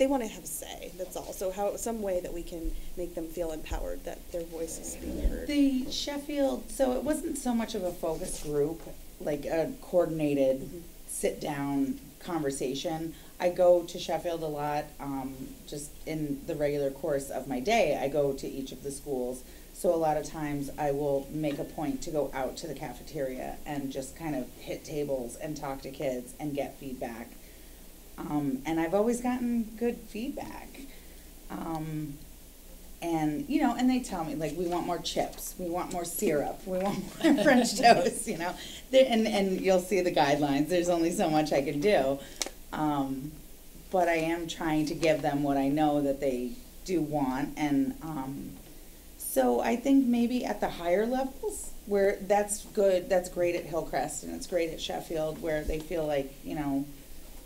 want to have a say. That's all. So some way that we can make them feel empowered, that their voice is being heard. The Sheffield, so it wasn't so much of a focus group, like a coordinated sit-down conversation. I go to Sheffield a lot, just in the regular course of my day. I go to each of the schools. So a lot of times I will make a point to go out to the cafeteria and just kind of hit tables and talk to kids and get feedback. And I've always gotten good feedback. And and they tell me, like, we want more chips, we want more syrup, we want more French toast, and you'll see the guidelines. There's only so much I can do. But I am trying to give them what I know that they do want. And so I think maybe at the higher levels, where that's good, that's great at Hillcrest and it's great at Sheffield, where they feel like,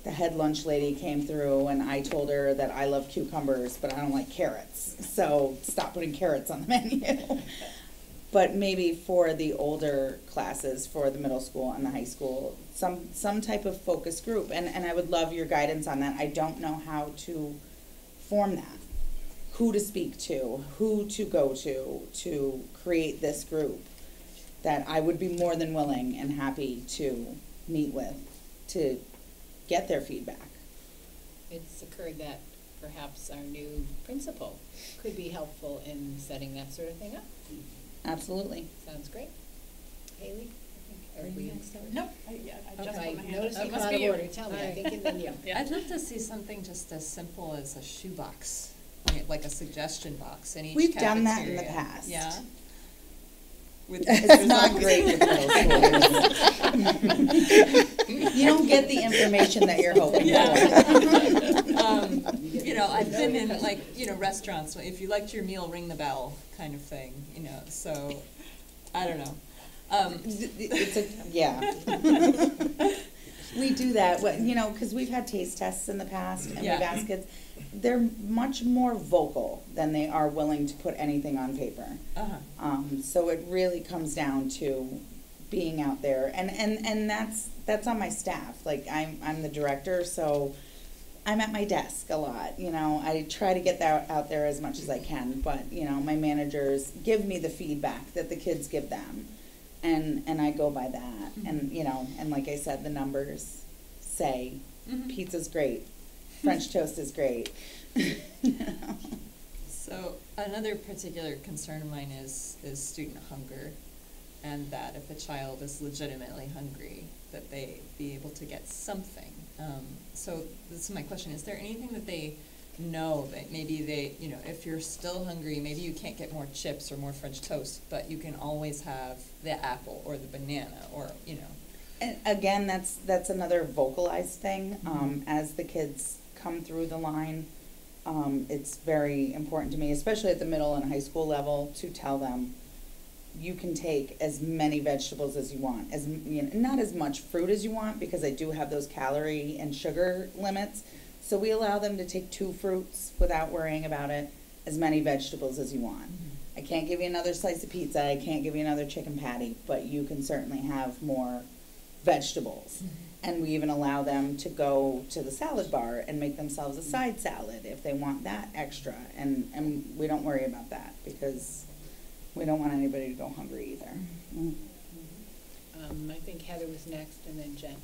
the head lunch lady came through and I told her that I love cucumbers, but I don't like carrots. So stop putting carrots on the menu. But maybe for the older classes, for the middle school and the high school, some type of focus group. And I would love your guidance on that. I don't know how to form that. Who to speak to, who to go to create this group that I would be more than willing and happy to meet with to get their feedback. It's occurred that perhaps our new principal could be helpful in setting that sort of thing up. Absolutely. Sounds great. Haley? Are we next? Nope, I just put my hand up. Noticed you It come must out be of you. order. Tell me, I think, and then you. I'd love to see something just as simple as a shoebox, like a suggestion box in each We've cafeteria. done that in the past. Yeah. It's not great with middle schoolers. You don't get the information that you're hoping for. I've been in restaurants, if you liked your meal, ring the bell kind of thing, so, I don't know. We do that, because we've had taste tests in the past, and we've asked kids, they're much more vocal than they are willing to put anything on paper. So it really comes down to being out there, and that's on my staff. Like, I'm the director, so I'm at my desk a lot. I try to get that out there as much as I can, but my managers give me the feedback that the kids give them. And I go by that, and and like I said, the numbers say pizza's great, French toast is great. So another particular concern of mine is student hunger, and that if a child is legitimately hungry, that they be able to get something. So this is my question, is there anything that they know that maybe they, you know, if you're still hungry, maybe you can't get more chips or more French toast, but you can always have the apple or the banana or, you know. And again, that's another vocalized thing. As the kids come through the line, it's very important to me, especially at the middle and high school level, to tell them, you can take as many vegetables as you want, as you know, not as much fruit as you want, because I do have those calorie and sugar limits. So we allow them to take 2 fruits without worrying about it, as many vegetables as you want. I can't give you another slice of pizza, I can't give you another chicken patty, but you can certainly have more vegetables. And we even allow them to go to the salad bar and make themselves a side salad if they want that extra. And we don't worry about that, because we don't want anybody to go hungry either. I think Heather was next, and then Jen.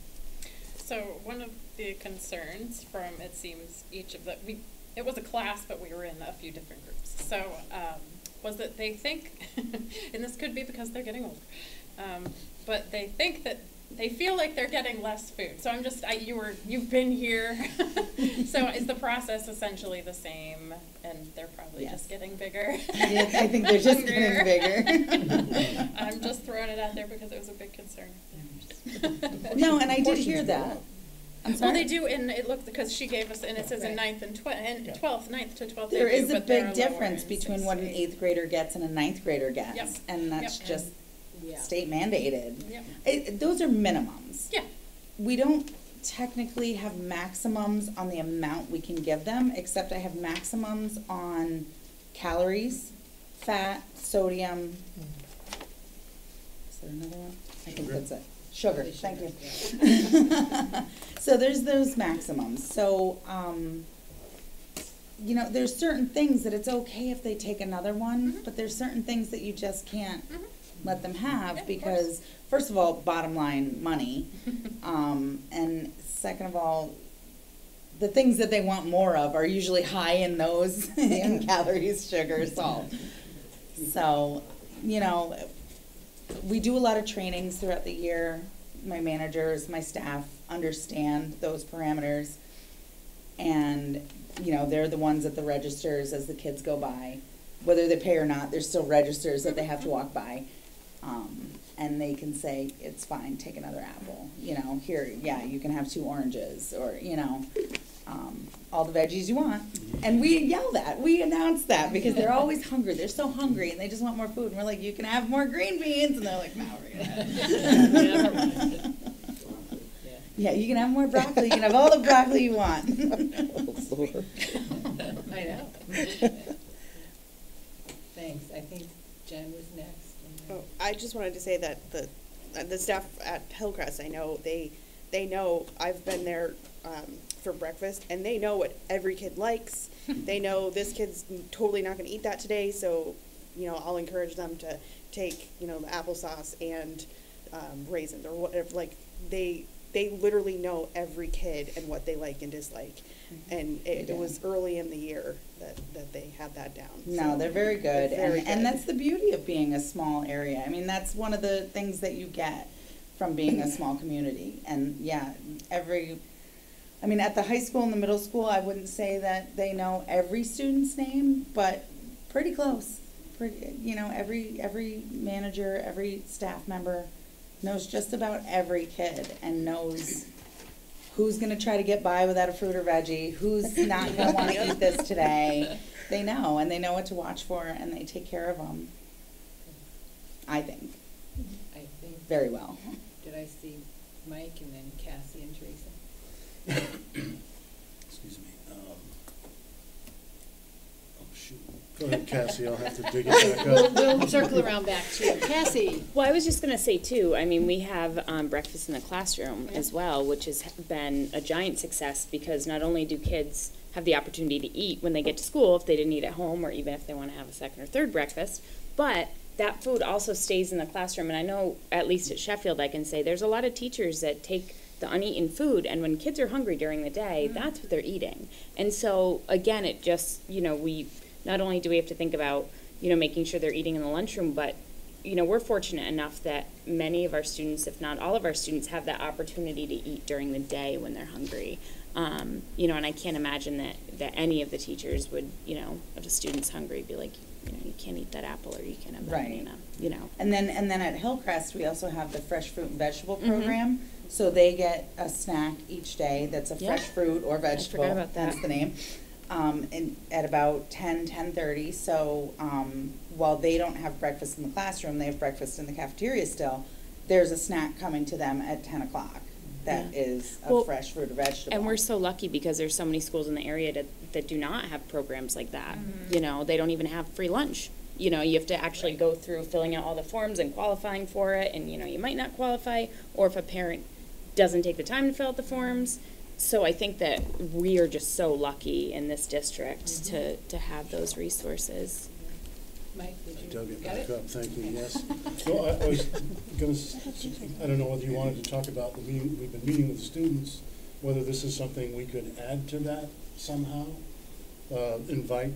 So one of the concerns from, it seems, each of the, it was a class, but we were in a few different groups. So was that they think, and this could be because they're getting older, but they think that they feel like they're getting less food. So I'm just, you've been here. So is the process essentially the same, and they're probably just getting bigger? I think they're just getting bigger. I'm just throwing it out there because it was a big concern. No, and I did hear that. I'm sorry? Well, they do, and it looked, because she gave us, and it says in 9th and 12th, 9th to 12th. There is a but there big are difference lower in between 6th what an grade. 8th grader gets and a 9th grader gets. Yep. And that's Yep. just Yeah. state mandated. Yep. Those are minimums. Yeah. We don't technically have maximums on the amount we can give them, except I have maximums on calories, fat, sodium. Is there another one? I think that's it. Sugar, thank you. So there's those maximums. So, you know, there's certain things that it's okay if they take another one, but there's certain things that you just can't let them have, because first of all, bottom line, money, and second of all, the things that they want more of are usually high in those, in calories, sugar, salt. So, you know, we do a lot of trainings throughout the year. My managers, my staff understand those parameters, and, you know, they're the ones at the registers as the kids go by. Whether they pay or not, there's still registers that they have to walk by. And they can say, it's fine, take another apple. You know, here, yeah, you can have 2 oranges, or, you know, all the veggies you want. And we yell that, we announce that, because they're always hungry. They're so hungry, and they just want more food. And we're like, you can have more green beans. And they're like, no, we're gonna yeah, you can have more broccoli. You can have all the broccoli you want. I know. Thanks. I think Jen was next. Oh, I just wanted to say that the staff at Hillcrest, I know they know I've been there for breakfast, and they know what every kid likes. They know this kid's totally not going to eat that today, so, you know, I'll encourage them to take, you know, the applesauce and raisins or whatever. Like, they literally know every kid and what they like and dislike. And it was early in the year that they had that down. No, So they're very good. very And good. that's the beauty of being a small area. I mean, that's one of the things that you get from being a small community. And yeah, I mean, at the high school and the middle school, I wouldn't say that they know every student's name, but pretty close. You know, every manager, every staff member knows just about every kid and knows who's going to try to get by without a fruit or veggie, who's not going to want to eat this today. They know, and they know what to watch for, and they take care of them, I think, very well. Did I see Mike and then Cassie and Teresa? Excuse me. Oh, shoot. Go ahead, Cassie, I'll have to dig it back up. We'll circle around back to you. Cassie. Well, I was just going to say, too, I mean, we have breakfast in the classroom as well, which has been a giant success, because not only do kids have the opportunity to eat when they get to school if they didn't eat at home, or even if they want to have a second or third breakfast, but that food also stays in the classroom. And I know, at least at Sheffield, I can say there's a lot of teachers that take the uneaten food, and when kids are hungry during the day, that's what they're eating. And so, again, it just, you know, we not only do we have to think about, making sure they're eating in the lunchroom, but, we're fortunate enough that many of our students, if not all of our students, have that opportunity to eat during the day when they're hungry. And I can't imagine that any of the teachers would, if a student's hungry, be like, you can't eat that apple or you can't have that banana, And then at Hillcrest, we also have the fresh fruit and vegetable program. So they get a snack each day that's a fresh fruit or vegetable. I forgot about that. That's the name. At about 10:30. So while they don't have breakfast in the classroom, they have breakfast in the cafeteria still. There's a snack coming to them at 10 o'clock that is a fresh fruit or vegetable. And we're so lucky because there's so many schools in the area that do not have programs like that. They don't even have free lunch. You have to actually go through filling out all the forms and qualifying for it, and you might not qualify, or if a parent doesn't take the time to fill out the forms. So I think that we are just so lucky in this district to have those resources. Mike, did you Dug it get back it? up, thank you, yes. So I was gonna, I don't know whether you wanted to talk about the meeting, we've been meeting with the students, whether this is something we could add to that somehow, invite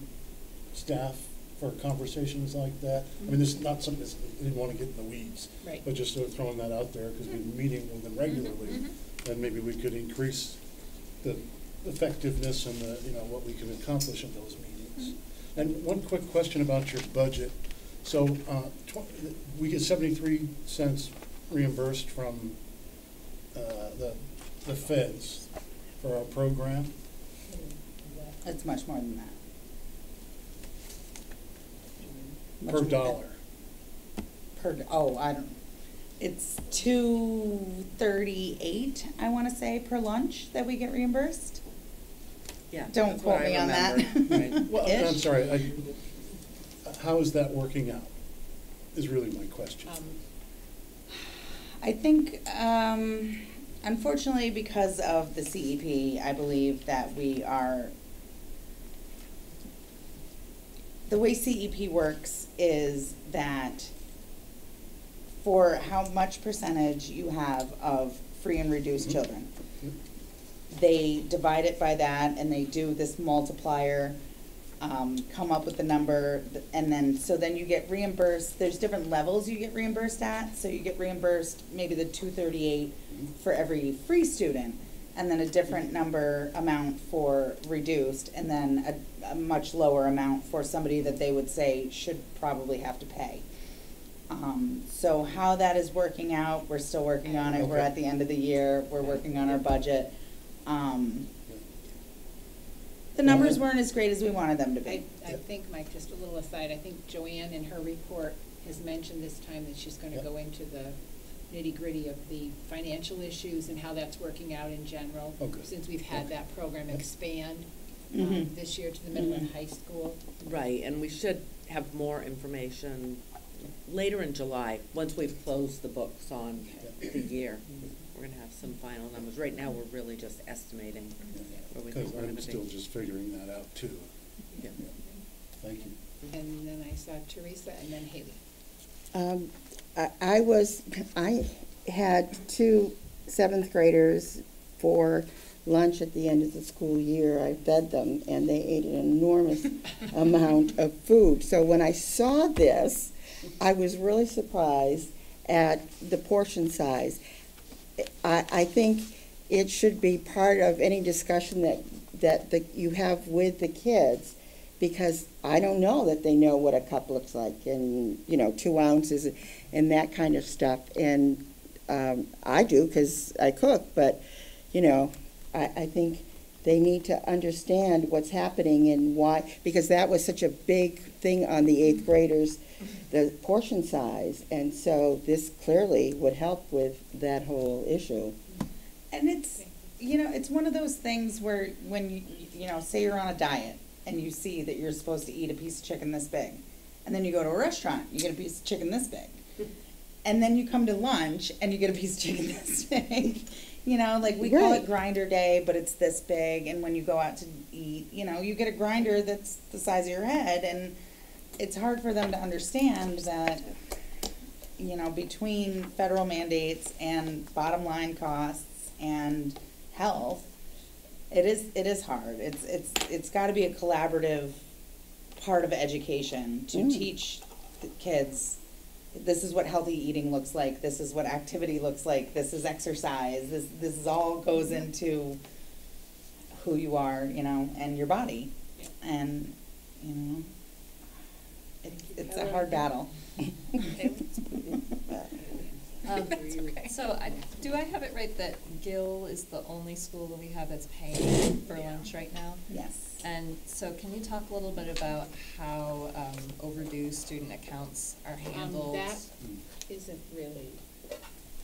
staff for conversations like that. I mean, this is not something, I didn't want to get in the weeds, Right. but just sort of throwing that out there, because we've been meeting with them regularly, and maybe we could increase the effectiveness and the, what we can accomplish in those meetings. And one quick question about your budget. So we get 73 cents reimbursed from the feds for our program. It's much more than that. Per dollar. I don't. It's $2.38, I want to say, per lunch that we get reimbursed. Yeah. Don't that's quote what I me on that. remember. Right. Well, I'm sorry. How is that working out? Is really my question. I think, unfortunately, because of the CEP, I believe that we are. The way CEP works is that for how much percentage you have of free and reduced children, they divide it by that and they do this multiplier, come up with the number, and then you get reimbursed. There's different levels you get reimbursed at. So you get reimbursed maybe the $2.38 for every free student, and then a different amount for reduced, and then a much lower amount for somebody that they would say should probably have to pay. So how that is working out, we're still working on it. Okay. We're at the end of the year. We're working on our budget. The numbers weren't as great as we wanted them to be. I think, Mike, just a little aside, I think Joanne in her report has mentioned this time that she's going to go into the nitty-gritty of the financial issues and how that's working out in general. Okay. Since we've had that program expand this year to the middle and high school. Right, and we should have more information later in July, once we've closed the books on the year. We're gonna have some final numbers. Right now, we're really just estimating where we think Because we're gonna I'm be. still just figuring that out too. Yeah. Thank you. And then I saw Teresa and then Haley. I had 2 7th graders for lunch at the end of the school year. I fed them, and they ate an enormous amount of food. So when I saw this, I was really surprised at the portion size. I think it should be part of any discussion that you have with the kids, because I don't know that they know what a cup looks like, and 2 ounces and that kind of stuff. And I do, because I cook, but I think they need to understand what's happening and why, because that was such a big thing on the 8th graders, the portion size, and so this clearly would help with that whole issue. And it's one of those things where when you say you're on a diet and you see that you're supposed to eat a piece of chicken this big, and then you go to a restaurant, you get a piece of chicken this big, and then you come to lunch and you get a piece of chicken this big. We call it grinder day, but it's this big, and when you go out to eat, you get a grinder that's the size of your head, and it's hard for them to understand that, between federal mandates and bottom line costs and health, it is hard. It's got to be a collaborative part of education, to teach the kids, this is what healthy eating looks like, this is what activity looks like, this is exercise, this is all goes into who you are, you know, and your body. And, you know, it's a hard battle. So do I have it right that Gill is the only school that we have that's paying for lunch right now? Yes. And so can you talk a little bit about how overdue student accounts are handled? That isn't really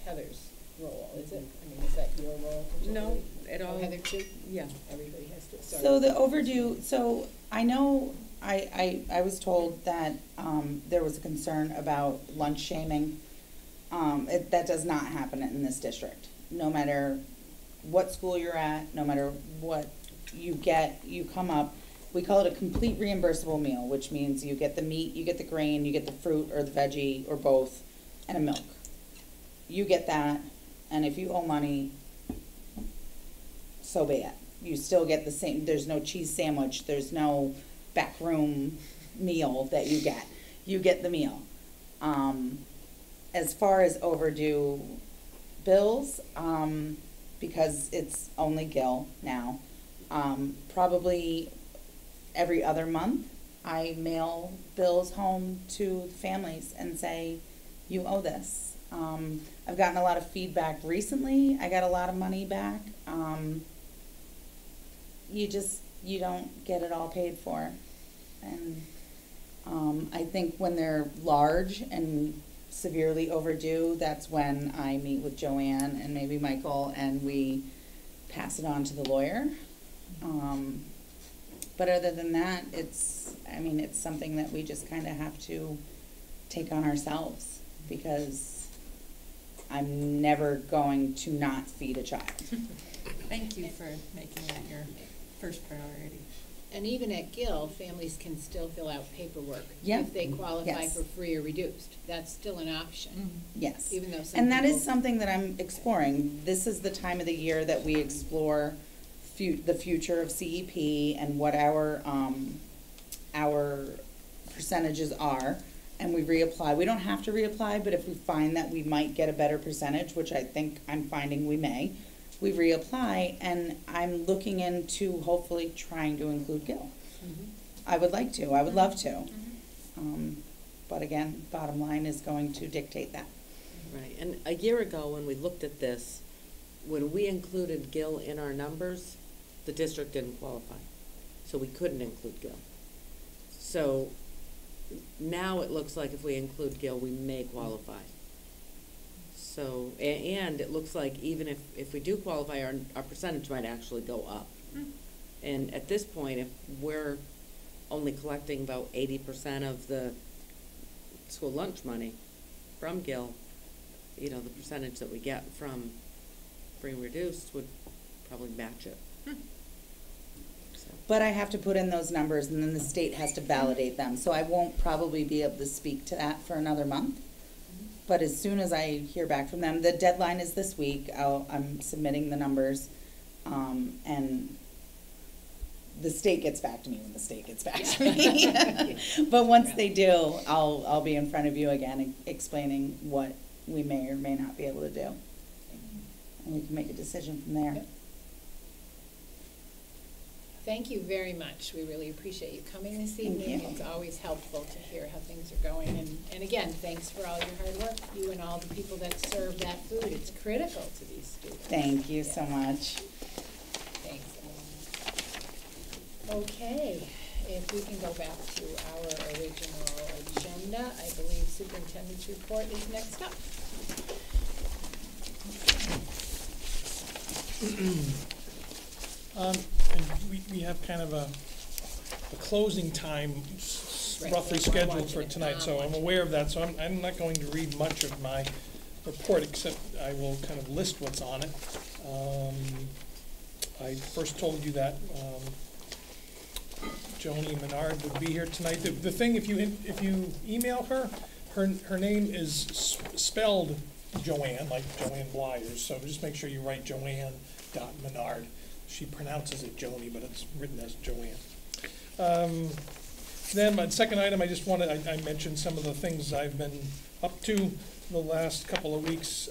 Heather's role, is it? I mean, is that your role? No, at all. Oh, Heather too? Yeah. Everybody has to, sorry. So the overdue, so I know, I was told that there was a concern about lunch shaming. That does not happen in this district. No matter what school you're at, no matter what you get, you come up. We call it a complete reimbursable meal, which means you get the meat, you get the grain, you get the fruit or the veggie or both, and a milk. You get that, and if you owe money, so be it. You still get the same, there's no cheese sandwich, there's no backroom meal that you get. You get the meal. As far as overdue bills, because it's only Gill now, probably every other month, I mail bills home to families and say, you owe this. I've gotten a lot of feedback recently. I got a lot of money back. You don't get it all paid for. And I think when they're large and severely overdue, that's when I meet with Joanne and maybe Michael and we pass it on to the lawyer. But other than that, it's something that we just kind of have to take on ourselves, because I'm never going to not feed a child. Thank you for making that your first priority. And even at Gill, families can still fill out paperwork Yeah. if they qualify Yes. for free or reduced. That's still an option. Yes. Even though some And that is people- something that I'm exploring. This is the time of the year that we explore the future of CEP and what our percentages are, and we reapply. We don't have to reapply, but if we find that we might get a better percentage, which I think I'm finding we may, we reapply, and I'm looking into hopefully trying to include Gill. I would like to. I would love to. But again, bottom line is going to dictate that. Right, and a year ago, when we looked at this, when we included Gill in our numbers, the district didn't qualify, so we couldn't include Gill. So now it looks like if we include Gill, we may qualify. So, and it looks like even if we do qualify, our percentage might actually go up. And at this point, if we're only collecting about 80% of the school lunch money from Gill, you know, the percentage that we get from free and reduced would probably match it. But I have to put in those numbers, and then the state has to validate them. So I won't probably be able to speak to that for another month. But as soon as I hear back from them, the deadline is this week. I'm submitting the numbers, and the state gets back to me when the state gets back to me. But once they do, I'll be in front of you again explaining what we may or may not be able to do. And we can make a decision from there. Yep. Thank you very much. We really appreciate you coming this evening. you. It's always helpful to hear how things are going. And again, thanks for all your hard work, you and all the people that serve that food. It's critical to these students. Thank you so much. Thanks. Okay, if we can go back to our original agenda, I believe superintendent's report is next up. And we have kind of a closing time Right, roughly that's why I'm scheduled for watching it. tonight, so I'm aware of that, so I'm not going to read much of my report, except I will kind of list what's on it. I first told you that Joni Menard would be here tonight. The thing, if you email her name is spelled Joanne, like Joanne Blyers, so just make sure you write Joanne.Menard. She pronounces it Joni, but it's written as Joanne. Then my second item, I just wanted, I mentioned some of the things I've been up to the last couple of weeks.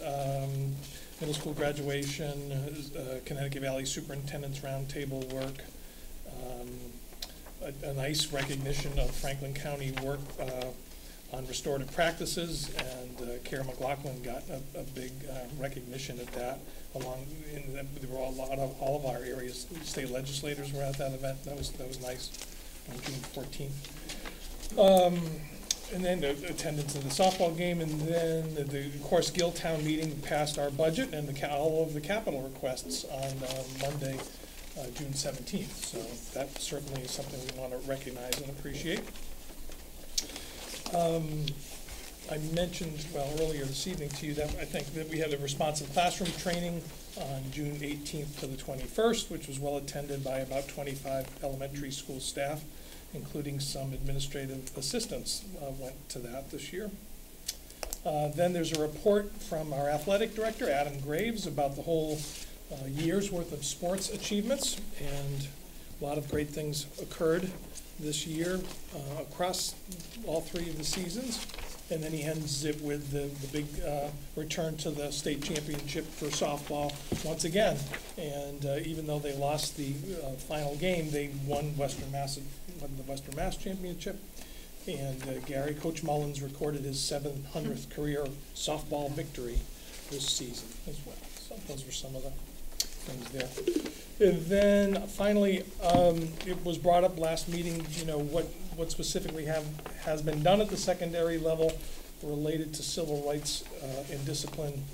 Middle school graduation, Connecticut Valley Superintendent's Roundtable work, a nice recognition of Franklin County work on restorative practices, and Kara McLaughlin got a big recognition at that. There were all of our areas, state legislators were at that event. That was nice on June 14th. And then the attendance of the softball game, and then of course, Guildtown meeting passed our budget and all of the capital requests on Monday, June 17th. So that certainly is something we want to recognize and appreciate. I mentioned, earlier this evening to you that I think that we had a responsive classroom training on June 18th to the 21st, which was well attended by about 25 elementary school staff, including some administrative assistants went to that this year. Then there's a report from our athletic director, Adam Graves, about the whole year's worth of sports achievements, and a lot of great things occurred this year across all three of the seasons. And then he ends it with the big return to the state championship for softball once again. And even though they lost the final game, they won the Western Mass Championship. And Coach Mullins recorded his 700th career softball victory this season as well. So those were some of the things there. And then finally, it was brought up last meeting, what specifically has been done at the secondary level related to civil rights and discipline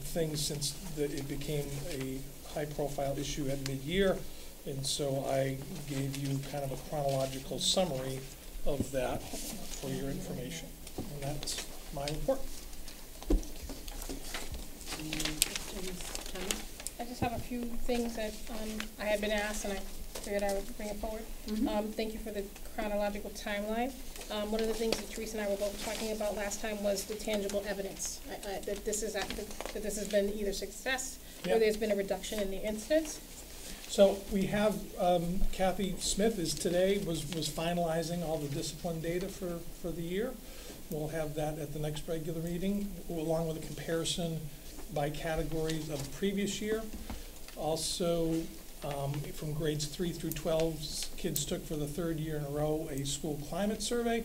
things since it became a high-profile issue at mid-year. And so I gave you kind of a chronological summary of that for your information. And that's my report. I just have a few things that I had been asked, and I figured I would bring it forward. Thank you for the chronological timeline. One of the things that Teresa and I were both talking about last time was the tangible evidence that this has been either success or there's been a reduction in the incidents. So we have Kathy Smith was finalizing all the discipline data for the year. We'll have that at the next regular meeting, along with a comparison by categories of the previous year. Also, from grades 3 through 12, kids took for the third year in a row a school climate survey.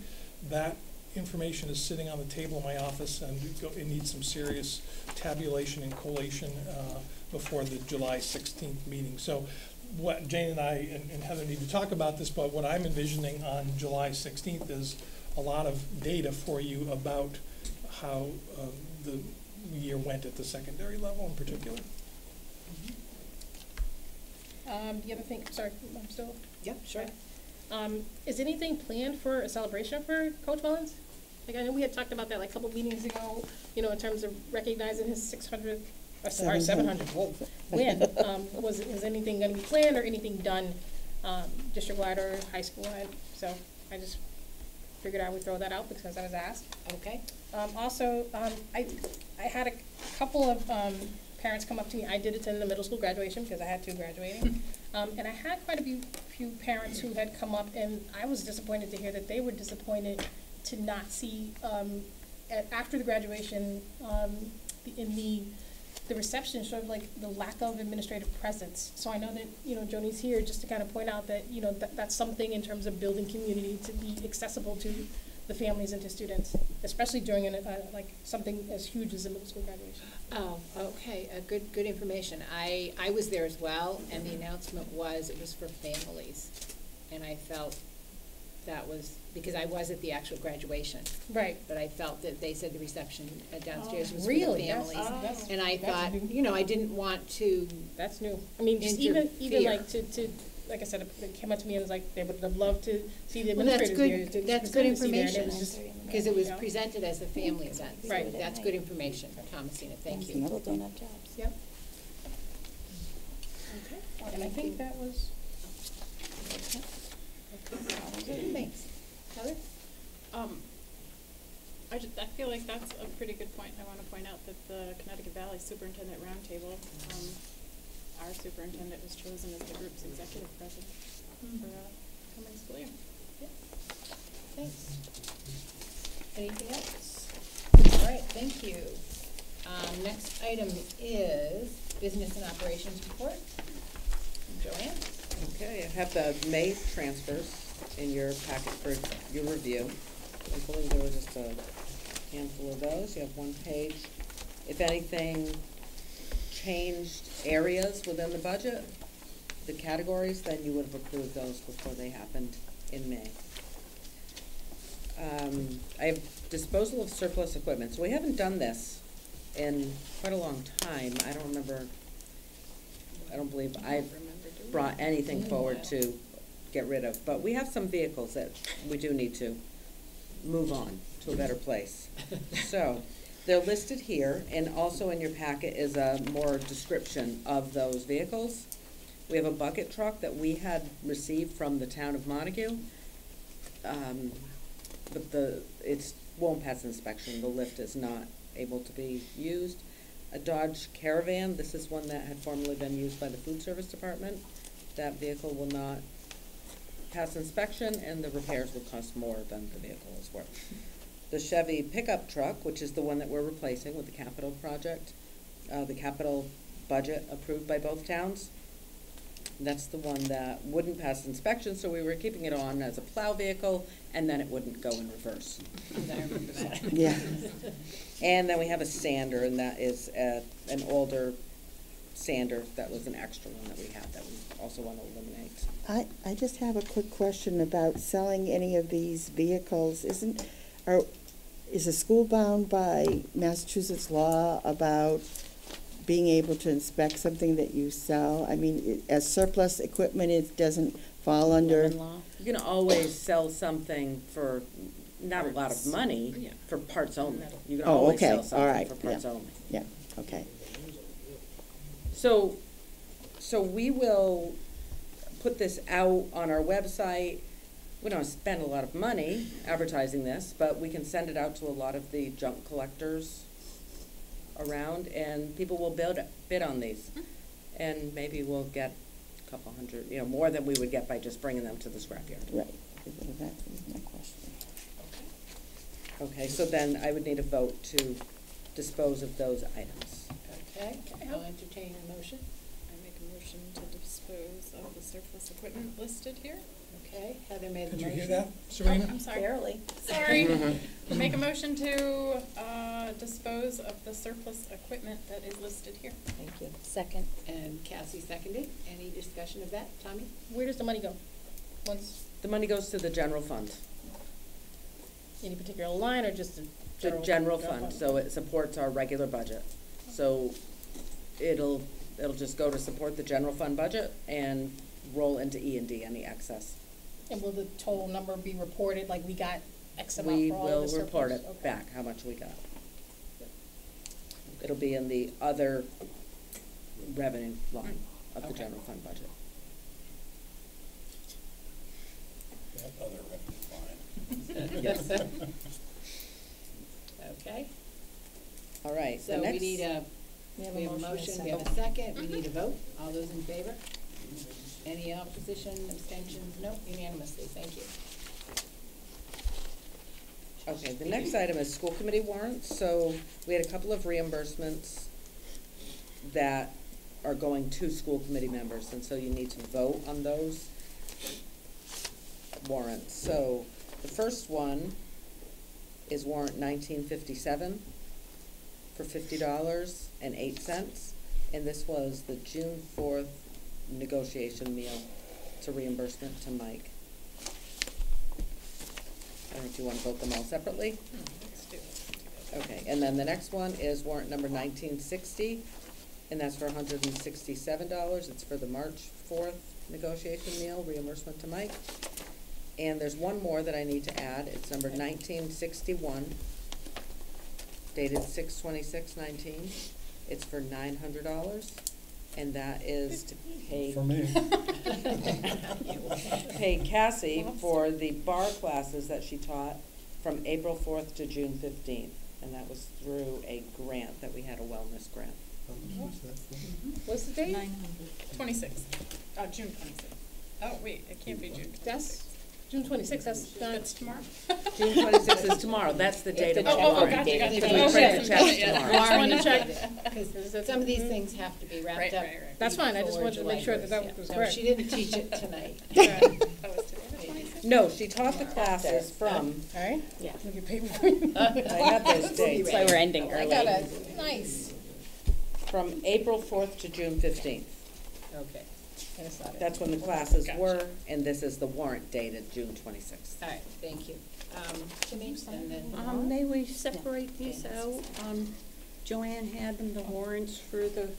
That information is sitting on the table in my office, and it needs some serious tabulation and collation before the July 16th meeting. So what Jane and I and Heather need to talk about this, but what I'm envisioning on July 16th is a lot of data for you about how the year went at the secondary level in particular. The other thing, sorry, I'm still. Yep, sure. Is anything planned for a celebration for Coach Mullins? Like, I know we had talked about that like a couple meetings ago, in terms of recognizing his 700th win. Is anything going to be planned or anything done district-wide or high school-wide? So I just figured I would throw that out because I was asked. Okay. Also, I had a couple of parents come up to me. I did attend the middle school graduation because I had two graduating. And I had quite a few parents who had come up, and I was disappointed to hear that they were disappointed to not see, after the graduation, in the reception, sort of like the lack of administrative presence. So I know that, Joni's here just to kind of point out that, that's something in terms of building community to be accessible to the families and to students, especially during like something as huge as a middle school graduation. Oh, okay, good information. I was there as well, and the announcement it was for families. And I felt that was, because I was at the actual graduation. Right. But I felt that they said the reception downstairs was really? for the families. That's and I thought, I didn't want to. That's new. I mean, just even like to like I said, it came up to me and was like, they would have loved to see the administrators there. That's good information, because it was presented as a family event. Right. That's good information, Thomasina, thank you. Middle don't have jobs. Yep. Okay. And I think that was. Thanks. Heather? I feel like that's a pretty good point. I want to point out that the Connecticut Valley Superintendent Roundtable, our superintendent was chosen as the group's executive president for coming school year. Yeah. Anything else? All right, thank you. Next item is business and operations report. Joanne? Okay, I have the May transfers in your packet for your review. I believe there was just a handful of those. You have one page. If anything changed areas within the budget, the categories, then you would have approved those before they happened in May. I have disposal of surplus equipment. So we haven't done this in quite a long time. I don't believe I've brought anything forward to get rid of. But we have some vehicles that we do need to move on to a better place. So they're listed here, and also in your packet is a more description of those vehicles. We have a bucket truck that we had received from the town of Montague. But it won't pass inspection. The lift is not able to be used. A Dodge Caravan, this is one that had formerly been used by the food service department. That vehicle will not pass inspection, and the repairs will cost more than the vehicle is worth. The Chevy pickup truck, which is the one that we're replacing with the capital project, the capital budget approved by both towns. That's the one that wouldn't pass inspection, so we were keeping it on as a plow vehicle, and then it wouldn't go in reverse. I remember that. Yeah. And then we have a sander, and that is an older sander that was an extra one that we had that we also want to eliminate. I just have a quick question about selling any of these vehicles. Is the school bound by Massachusetts law about being able to inspect something that you sell? I mean, as surplus equipment, it doesn't fall under. You can always sell something for not a lot of money, for parts only. You can always sell something for parts only. Yeah, okay. So we will put this out on our website. We don't spend a lot of money advertising this, but we can send it out to a lot of the junk collectors around, and people will bid on these. And maybe we'll get a couple hundred, more than we would get by just bringing them to the scrapyard. Right, that was my question. Okay, so then I would need a vote to dispose of those items. Okay, I'll entertain a motion. I make a motion to dispose of the surplus equipment listed here. Okay, Heather made the Did motion. you hear that, Serena? I'm sorry. Barely. Sorry. Make a motion to dispose of the surplus equipment that is listed here. Thank you. Second. And Cassie seconded. Any discussion of that? Tommy? Where does the money go? Once, The money goes to the general fund. any particular line or just a The general fund, so it supports our regular budget. So it'll just go to support the general fund budget and roll into E&D, any excess. And will the total number be reported, like we got X amount We for all of will the surplus? report it Okay. back, how much we got. It'll be in the other revenue line of the Okay. general fund budget. That other revenue line. Yes. Okay, All right, the so we next, need we have a motion, we have a second, we need a vote. All those in favor? Any opposition, abstentions? Nope, unanimously, thank you. okay, the next item is school committee warrants. So we had a couple of reimbursements that are going to school committee members, and so you need to vote on those warrants. So the first one is warrant 1957 for $50.08, and this was the June 4th negotiation meal to reimbursement to Mike. I don't know if you want to vote them all separately. Let's do it. Okay, and then the next one is warrant number 1960, and that's for $167. It's for the March 4th negotiation meal, reimbursement to Mike. And there's one more that I need to add. It's number 1961, dated 6/26/19. It's for $900, and that is to pay For me. pay Cassie for the bar classes that she taught from April 4th to June 15th. And that was through a grant that we had, a wellness grant. What's the date? 26. June 26th. Oh, wait, it can't be June 26th. June 26th, that's tomorrow. June 26th is tomorrow, that's the date of the Oh, oh, warrant. gotcha, gotcha. Because we print the checks tomorrow. Just wanted to check. Because some of these things have to be wrapped Right, up. right, right. That's fine, I just before wanted to make sure that July that was 1st. correct. No, she didn't teach it tonight. Oh, it's today the 26th? No, she taught the classes from, All right? Yeah. Look at paper for you. I have those dates, That's why we're ending I early. got a, nice. from April 4th to June 15th. Okay. And it's not it. That's when the classes Gotcha. were, and this is the warrant dated June 26th. All right, thank you. Denise, and then. May we separate these out? Joanne had them, the warrants for the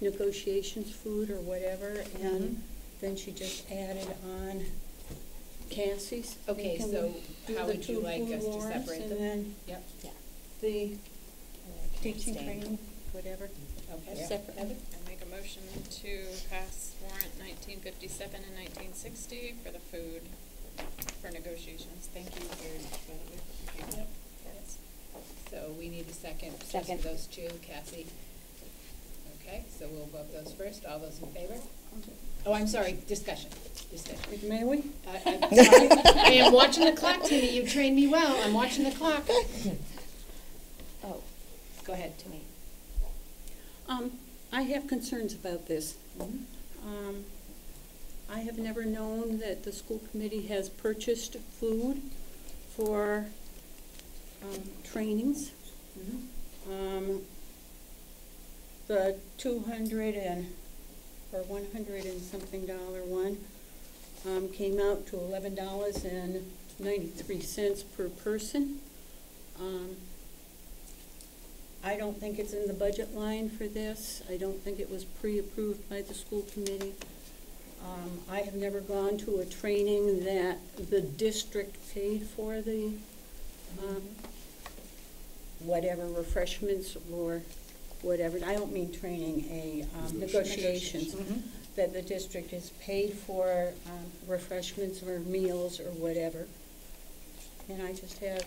negotiations, food or whatever, and then she just added on Cassie's. Okay, Can so we do how the would you two like food us to warrants separate and them? then Yep. the teaching training, whatever, Okay. separate? I make a motion to pass warrant 1957 and 1960 for the food, for negotiations. Thank you very much, by the way. Yep. So we need a second. Just Second. for those two, Cassie. Okay, so we'll vote those first. All those in favor? Oh, I'm sorry, discussion. May we? I'm sorry. I am watching the clock, Timmy. You trained me well. I'm watching the clock. Oh, Go ahead, Timmy. I have concerns about this. I have never known that the school committee has purchased food for trainings. The 200 or 100 and something dollar one came out to $11.93 per person. I don't think it's in the budget line for this. I don't think it was pre-approved by the school committee. I have never gone to a training that the district paid for the whatever refreshments or whatever. I don't mean training, negotiations. That the district has paid for refreshments or meals or whatever. And I just have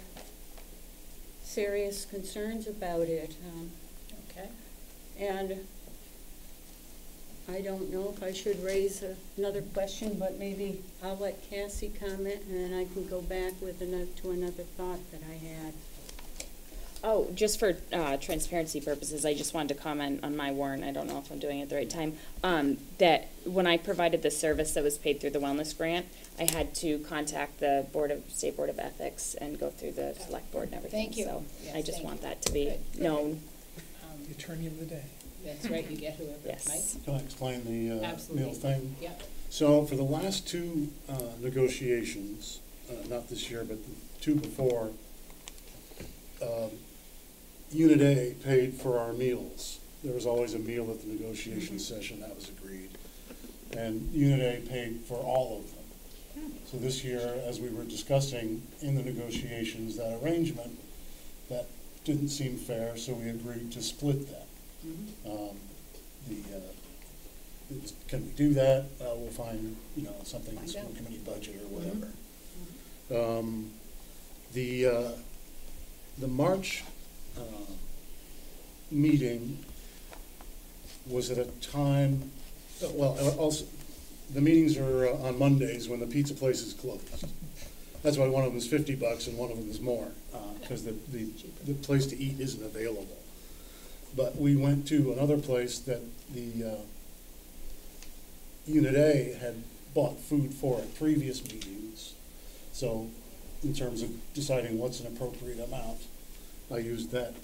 serious concerns about it. Okay. And I don't know if I should raise another question, but maybe I'll let Cassie comment and then I can go back with another thought that I had. Oh, just for transparency purposes, I just wanted to comment on my warrant. I don't know if I'm doing it at the right time. That when I provided the service that was paid through the wellness grant, I had to contact the State Board of Ethics and go through the select board and everything. Thank you. So Yes, I just thank want you. that to be Good. known. The attorney of the day. That's right, you get whoever. Yes. Mike? Can I explain the Absolutely. meal thing? Yeah. So for the last two negotiations, not this year, but the two before, Unit A paid for our meals. There was always a meal at the negotiation session, that was agreed. And Unit A paid for all of them. So this year, as we were discussing in the negotiations, that arrangement, that didn't seem fair, so we agreed to split that. Can we do that? We'll find, something in the school committee budget or whatever. The March meeting was at a time, also, the meetings are on Mondays when the pizza place is closed. That's why one of them is $50 and one of them is more, because the place to eat isn't available. But we went to another place that the Unit A had bought food for at previous meetings. So in terms of deciding what's an appropriate amount, I used that.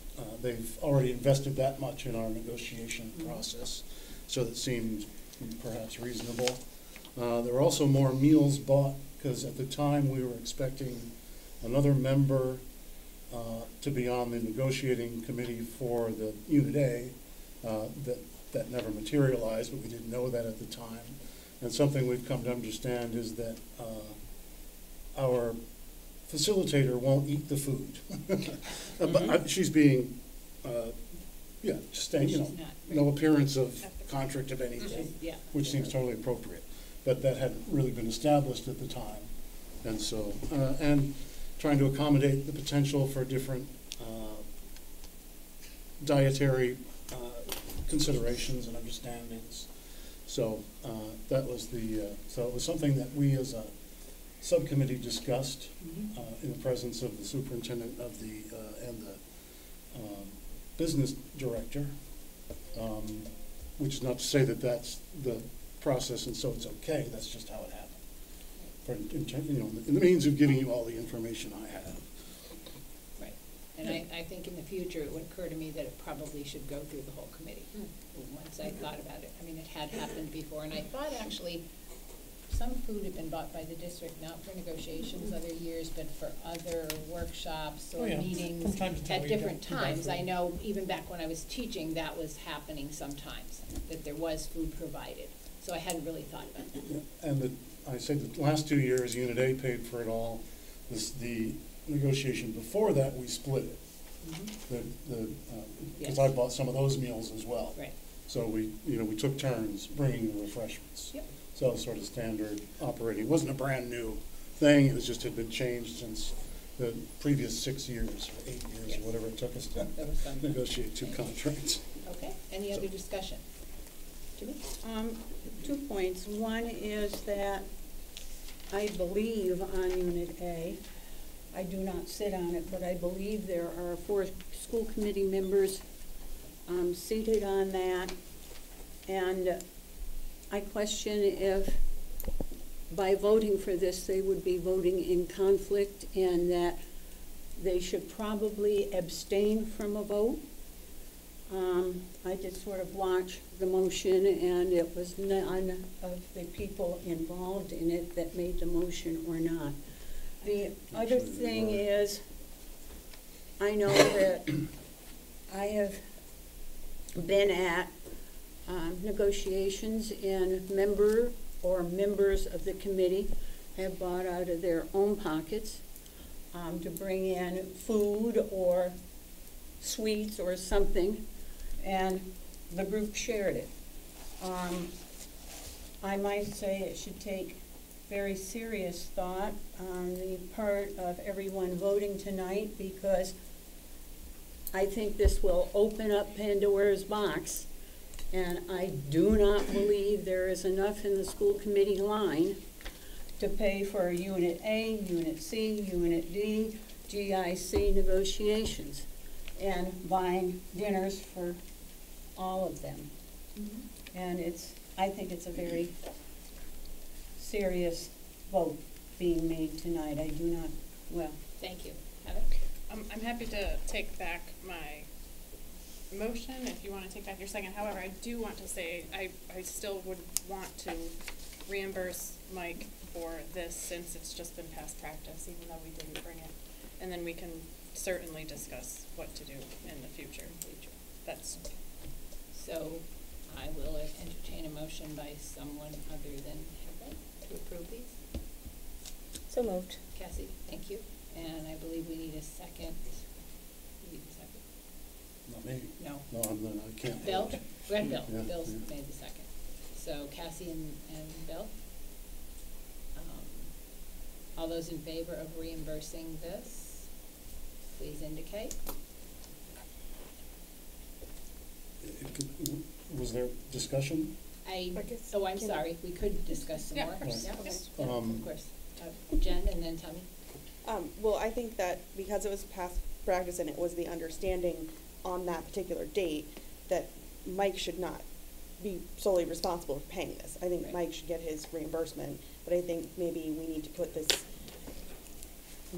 They've already invested that much in our negotiation process, so that seemed perhaps reasonable. There were also more meals bought, because at the time we were expecting another member to be on the negotiating committee for the Unit A. That never materialized, but we didn't know that at the time. And something we've come to understand is that our facilitator won't eat the food. But she's being, just saying, no appearance of conflict of anything, which seems totally appropriate. But that hadn't really been established at the time. And so, and trying to accommodate the potential for different dietary considerations and understandings. So that was so it was something that we as a subcommittee discussed in the presence of the superintendent of and the business director, which is not to say that that's the process and so it's okay, that's just how it happened. But in the means of giving you all the information I have. Right. And I think in the future, it would occur to me that it probably should go through the whole committee, once I thought about it. I mean, it had happened before, and I thought actually some food had been bought by the district, not for negotiations other years, but for other workshops or meetings From time to time at different times. I know even back when I was teaching, that was happening sometimes, that there was food provided. So I hadn't really thought about that. Yeah. And I say the last 2 years, Unit A paid for it all. The negotiation before that, we split it. Because I bought some of those meals as well. Right. So we took turns bringing the refreshments. Yep. So it was sort of standard operating. It wasn't a brand new thing. It was just had been changed since the previous 6 years or 8 years or whatever it took us to negotiate 2 contracts. Okay. Any other discussion? Jimmy? 2 points. One is that I believe on Unit A, I do not sit on it, but I believe there are 4 school committee members seated on that. And I question if by voting for this, they would be voting in conflict and that they should probably abstain from a vote. I just sort of watched the motion, and it was none of the people involved in it that made the motion or not. The other thing is, I know that I have been at negotiations, and members of the committee have bought out of their own pockets to bring in food or sweets or something, and the group shared it. I might say it should take very serious thought on the part of everyone voting tonight, because I think this will open up Pandora's box, and I do not believe there is enough in the school committee line to pay for Unit A, Unit C, Unit D, GIC negotiations, and buying dinners for all of them. And I think it's a very serious vote being made tonight. I do not, Thank you. Heather? I'm happy to take back my motion if you want to take back your second. However, I do want to say I still would want to reimburse Mike for this, since it's just been past practice, even though we didn't bring it. And then we can certainly discuss what to do in the future. That's So I will entertain a motion by someone other than Heather to approve these. So moved. Cassie, thank you. And I believe we need a second. You need a second? Not me. No. No, I can't. Bill? Go ahead, Bill. Yeah, Bill's yeah. made the second. So Cassie and Bill? All those in favor of reimbursing this, please indicate. Was there discussion? I'm sorry, we could discuss some Yeah, more. of course. Yeah, Okay. yeah, of course. Jen and then Tommy. Well, I think that because it was past practice and it was the understanding on that particular date that Mike should not be solely responsible for paying this. I think Mike should get his reimbursement, but I think maybe we need to put this,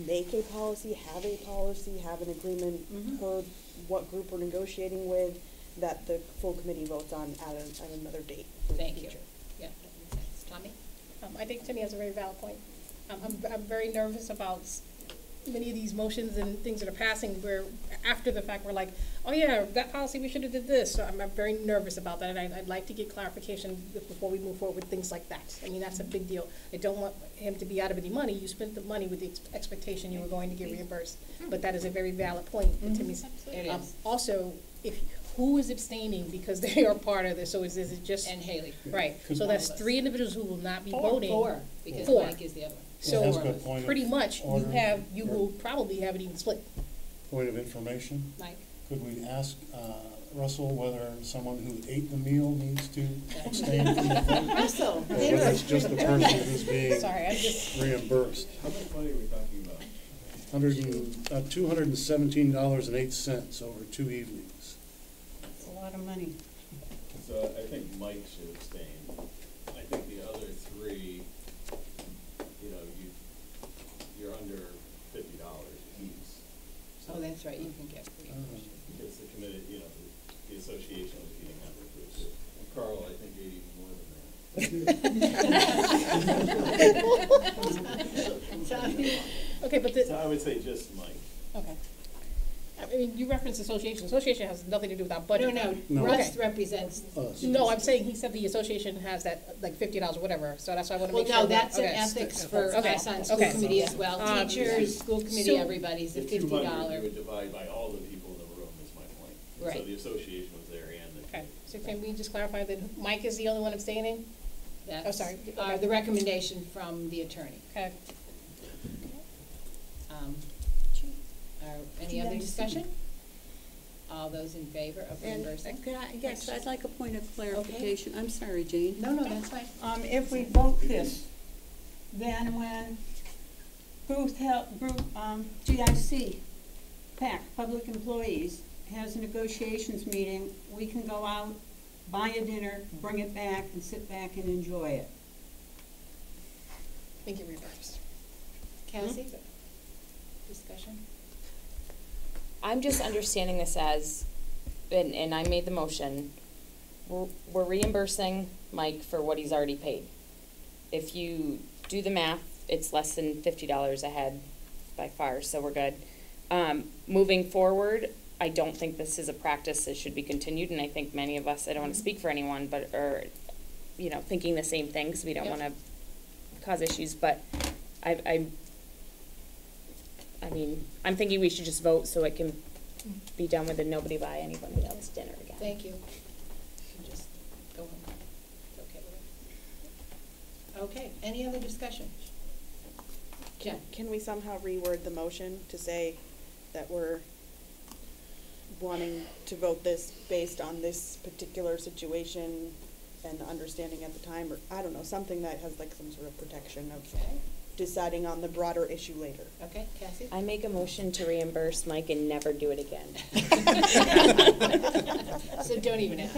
make a policy, have an agreement per what group we're negotiating with, that the full committee votes on at another date for the Thank you. future. Yeah, that makes sense. Tommy? I think Timmy has a very valid point. I'm very nervous about many of these motions and things that are passing where after the fact we're like, oh yeah, that policy, we should have did this. So I'm very nervous about that, and I'd like to get clarification before we move forward with things like that. I mean, that's a big deal. I don't want him to be out of any money. You spent the money with the expectation you were going to get reimbursed. But that is a very valid point that Timmy's. It is. Also, who is abstaining because they are part of this? So is it just? And Haley. Right. So that's 3 individuals who will not be voting. Four, because Four. Mike is the other one. So That's a good point of pretty much order. you will probably have it even split. Point of information. Mike? Could we ask Russell, whether someone who ate the meal needs to abstain from the vote? Russell, Or whether it's just the person who's being Sorry, I'm just. reimbursed. How much money are we talking about? $217.08 over 2 evenings. It's a lot of money. So I think Mike should abstain. I think the other three, you know, you're under $50 apiece. So Oh, that's right, you can get reimbursed. because the committee, you know, the association was eating halfway through too. And Carl, I think ate even more than that. Okay, but So I would say just Mike. okay. I mean, you referenced association. Association has nothing to do with our budget. No. Russ Okay. represents. Us. No, I'm saying he said the association has that, like $50 or whatever, so that's why I want to Well, make sure. no, that's an okay. ethics for Okay. us on school Okay. committee as well. Um, Teachers, school committee, so- everybody's a The $50. 200 you would divide by all the people in the room is my point. So Right. the association was there and the. Okay, so can we just clarify that Mike is the only one abstaining? That's, sorry. the recommendation from the attorney. Okay. Any other discussion? All those in favor of reimbursing? Yes, I'd like a point of clarification. I'm sorry, Jane. No, that's fine. If we vote this, then when GIC, PAC, Public Employees, has a negotiations meeting, we can go out, buy a dinner, bring it back, and sit back and enjoy it. I think you're reimbursed. Cassie? Discussion? I'm just understanding this as, and I made the motion, we're reimbursing Mike for what he's already paid. If you do the math, it's less than $50 a head by far, so we're good. Moving forward, I don't think this is a practice that should be continued, and I think many of us, I don't want to speak for anyone, but are, you know, thinking the same thing, so we don't want to cause issues, but I mean, I'm thinking we should just vote so it can be done with and nobody buy anybody else dinner again. Thank you. You can just go home. It's okay with it. Okay, any other discussion? Jen? Can we somehow reword the motion to say that we're wanting to vote this based on this particular situation and understanding at the time, or I don't know, something that has like some sort of protection of deciding on the broader issue later. Okay, Cassie? I make a motion to reimburse Mike and never do it again. So don't even ask.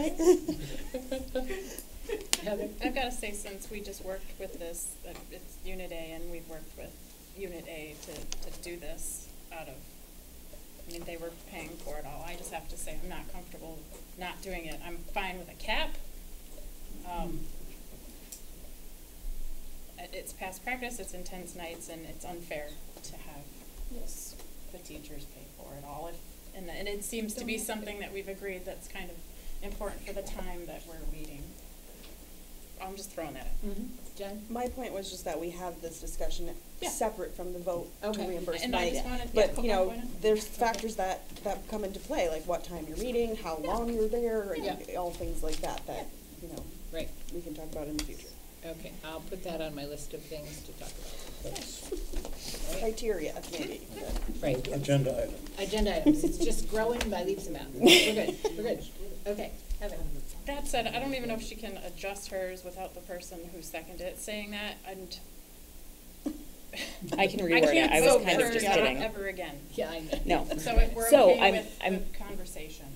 Heather? I've got to say, since we just worked with this, it's Unit A, and we've worked with Unit A to do this out of, I mean, they were paying for it all. I just have to say, I'm not comfortable not doing it. I'm fine with a cap. It's past practice, it's intense nights, and it's unfair to have the teachers pay for it all. And it seems to be something that we've agreed that's kind of important for the time that we're meeting. I'm just throwing that at Jen? My point was just that we have this discussion separate from the vote to reimburse And I Mike. just wanted, But, you know, there's factors that come into play, like what time you're meeting, how long you're there, and all things like that, you know, right, we can talk about in the future. Okay, I'll put that on my list of things to talk about. Criteria, maybe. Right. Agenda item. Agenda items, it's just growing by leaps and bounds. We're good. Okay, Heather. That said, I don't even know if she can adjust hers without the person who seconded it saying that, and I can reword it. I was kind of just kidding. Ever again. Yeah, I know. No. So if we're So okay I'm with the conversation.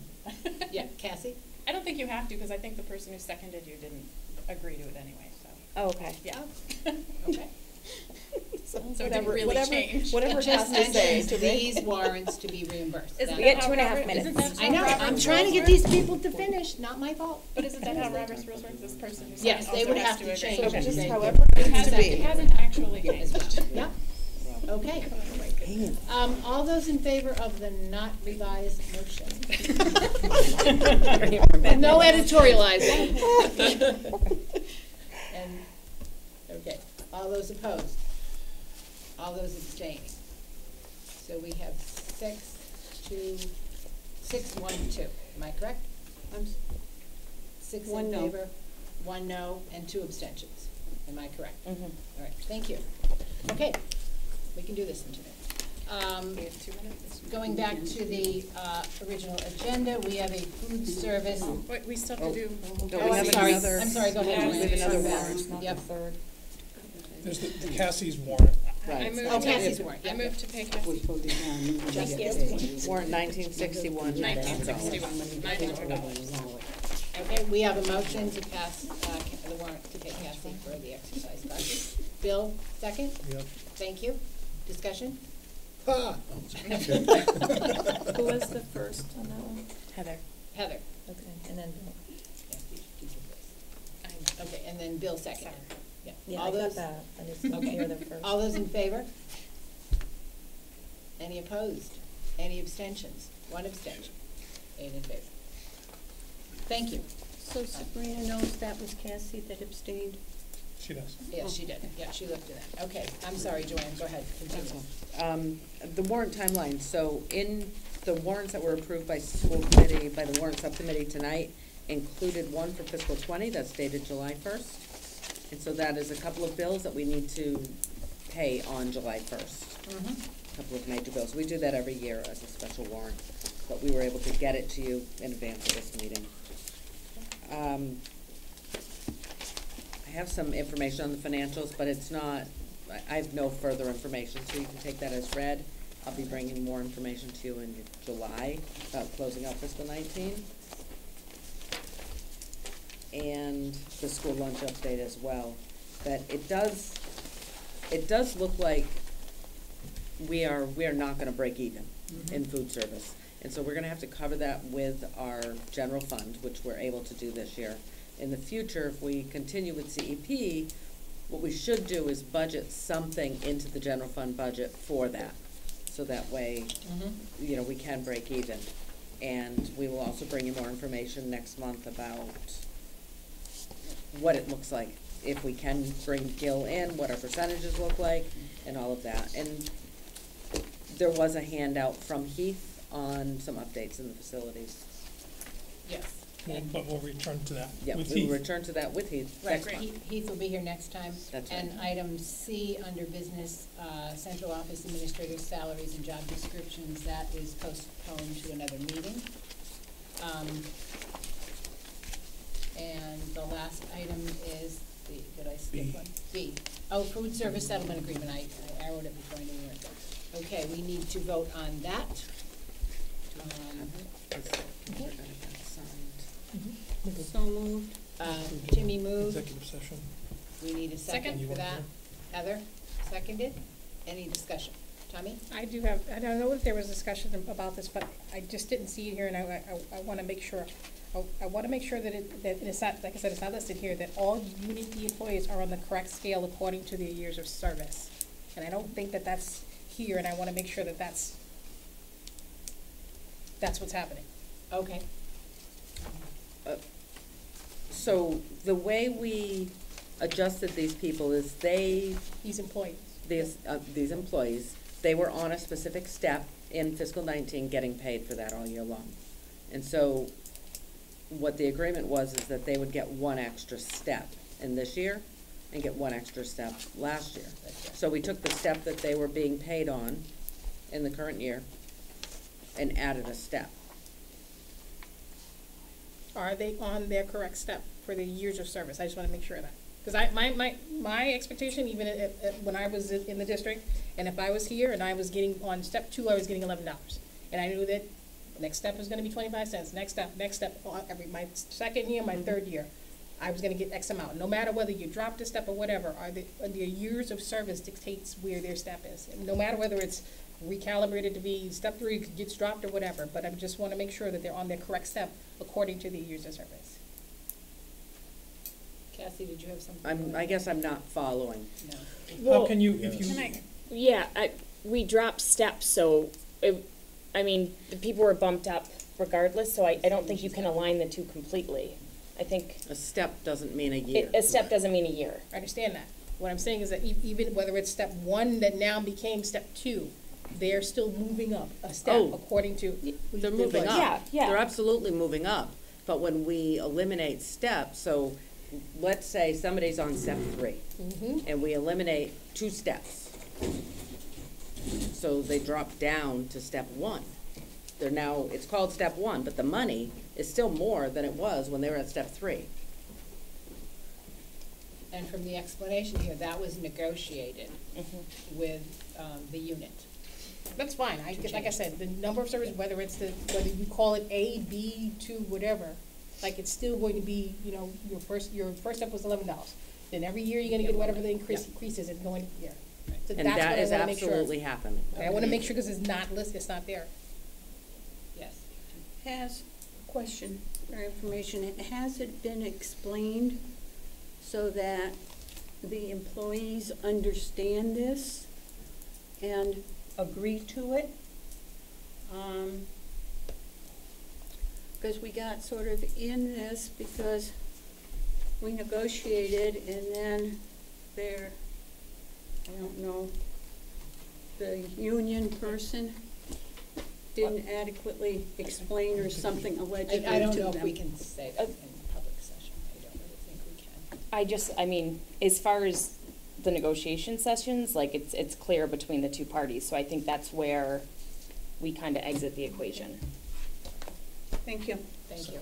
Yeah, Cassie? I don't think you have to, because I think the person who seconded you didn't agree to it anyway, so. Oh, okay. Yeah. Okay. So it didn't really change. Whatever It just has to say mentions these warrants to be reimbursed. Isn't We that got how 2.5 Robert- minutes. isn't that I how know, Robert's I'm rules trying to get work? these people to finish, not my fault. But isn't that how Robert's rules work? This person who Yes, seconded they would also have has to agree. change. So it. just They- however it It needs to be. hasn't actually changed. Yeah, okay. All those in favor of the not revised motion? No editorializing. And, okay, all those opposed? All those abstaining? So we have 6, 1, 2. Am I correct? 6 in One no. favor, 1 no, and 2 abstentions. Am I correct? Mm-hmm. All right, thank you. Okay, we can do this in 2 minutes. We have 2 minutes. Going back to the original agenda, we have a food service. Wait, we still have to do. Oh, I'm sorry, I'm sorry, go ahead. We have another Joanne. warrant. Yep. There's the Cassie's warrant. I moved Oh, to- Cassie's warrant, I yep. moved to pay Cassie. Warrant 1961, $19.61, $900. Okay, we have a motion to pass the warrant to pay Cassie for the exercise classes. Bill, second? Yep. Thank you. Discussion? Who was the first on that one? Heather. Heather. Okay, and then Okay, and then Bill second. Yeah, All I got those- that. I just didn't hear the first. All those in favor? Any opposed? Any abstentions? One abstention. 8 in favor. Thank you. So Sabrina knows that was Cassie that abstained? She does. Yes, she did. Yeah, she looked at that. Okay, I'm sorry, Joanne, go ahead, continue. The warrant timeline, so in the warrants that were approved by school committee, by the warrant subcommittee tonight, included one for fiscal 20 that's dated July 1st. And so that is a couple of bills that we need to pay on July 1st. A couple of major bills. We do that every year as a special warrant, but we were able to get it to you in advance of this meeting. I have some information on the financials, but it's not, I have no further information, so you can take that as read. I'll be bringing more information to you in July about closing out fiscal 19. And the school lunch update as well. But it does look like we are not gonna break even in food service. And so we're gonna have to cover that with our general fund, which we're able to do this year. In the future, if we continue with CEP, what we should do is budget something into the general fund budget for that. So that way, you know, we can break even. And we will also bring you more information next month about what it looks like. If we can bring Gil in, what our percentages look like, and all of that. And there was a handout from Heath on some updates in the facilities. Yes. But we'll return to that Yeah, with we will Heath. return to that with Heath Right, next month. Heath will be here next time. That's And right. item C, under business, central office administrative salaries and job descriptions, that is postponed to another meeting. And the last item is, did I skip B. one? B. Oh, food service settlement agreement, I wrote it before I knew where it was. Okay, we need to vote on that. So moved. Timmy moved. Executive session. We need a second You for want that. to? Heather, seconded. Any discussion? Tommy? I do have, I don't know if there was discussion about this, but I just didn't see it here, and I wanna make sure, I wanna make sure that it's not, like I said, it's not listed here, that all Unity employees are on the correct scale according to their years of service. And I don't think that that's here, and I wanna make sure that that's what's happening. Okay. So the way we adjusted these people is These employees. these employees, they were on a specific step in fiscal 19 getting paid for that all year long. And so what the agreement was is that they would get one extra step in this year and get one extra step last year. So we took the step that they were being paid on in the current year and added a step. Are they on their correct step for their years of service? I just wanna make sure of that. Because my expectation, even when I was in the district, and if I was here and I was getting on step 2, I was getting $11. And I knew that next step was gonna be 25 cents, next step, my second year, my third year, I was gonna get X amount. No matter whether you dropped a step or whatever, their years of service dictates where their step is. And no matter whether it's recalibrated to be step 3 gets dropped or whatever, but I just wanna make sure that they're on their correct step according to their years of service. Cassie, did you have something? I guess I'm not following. No. How can you, if you, Yeah, we dropped steps, so, I mean, the people were bumped up regardless, so I don't think you can align the two completely. I think. A step doesn't mean a year. A step doesn't mean a year. I understand that. What I'm saying is that even whether it's step 1 that now became step 2, they're still moving up a step according to. They're moving up. Yeah, yeah. They're absolutely moving up. But when we eliminate steps, so let's say somebody's on step 3, and we eliminate 2 steps. so they dropped down to step 1. They're now, it's called step 1, but the money is still more than it was when they were at step 3. And from the explanation here, that was negotiated with the unit. That's fine, like I said, the number of services, whether you call it A, B, 2, whatever, like, it's still going to be, you know, your first step was $11. Then every year you're gonna get whatever the increase is, it's going, yeah. So And that's that what I is wanna make sure. absolutely happening. Okay, I wanna make sure, because it's not listed, it's not there. Yes. Has, question or information, has it been explained so that the employees understand this and agree to it? Because we got sort of in this because we negotiated and then I don't know, the union person didn't adequately explain or something allegedly to them. I don't know if we can say that in public session. I don't really think we can. I mean, as far as the negotiation sessions, like, it's clear between the two parties, so I think that's where we kind of exit the equation. Thank you. Thank you.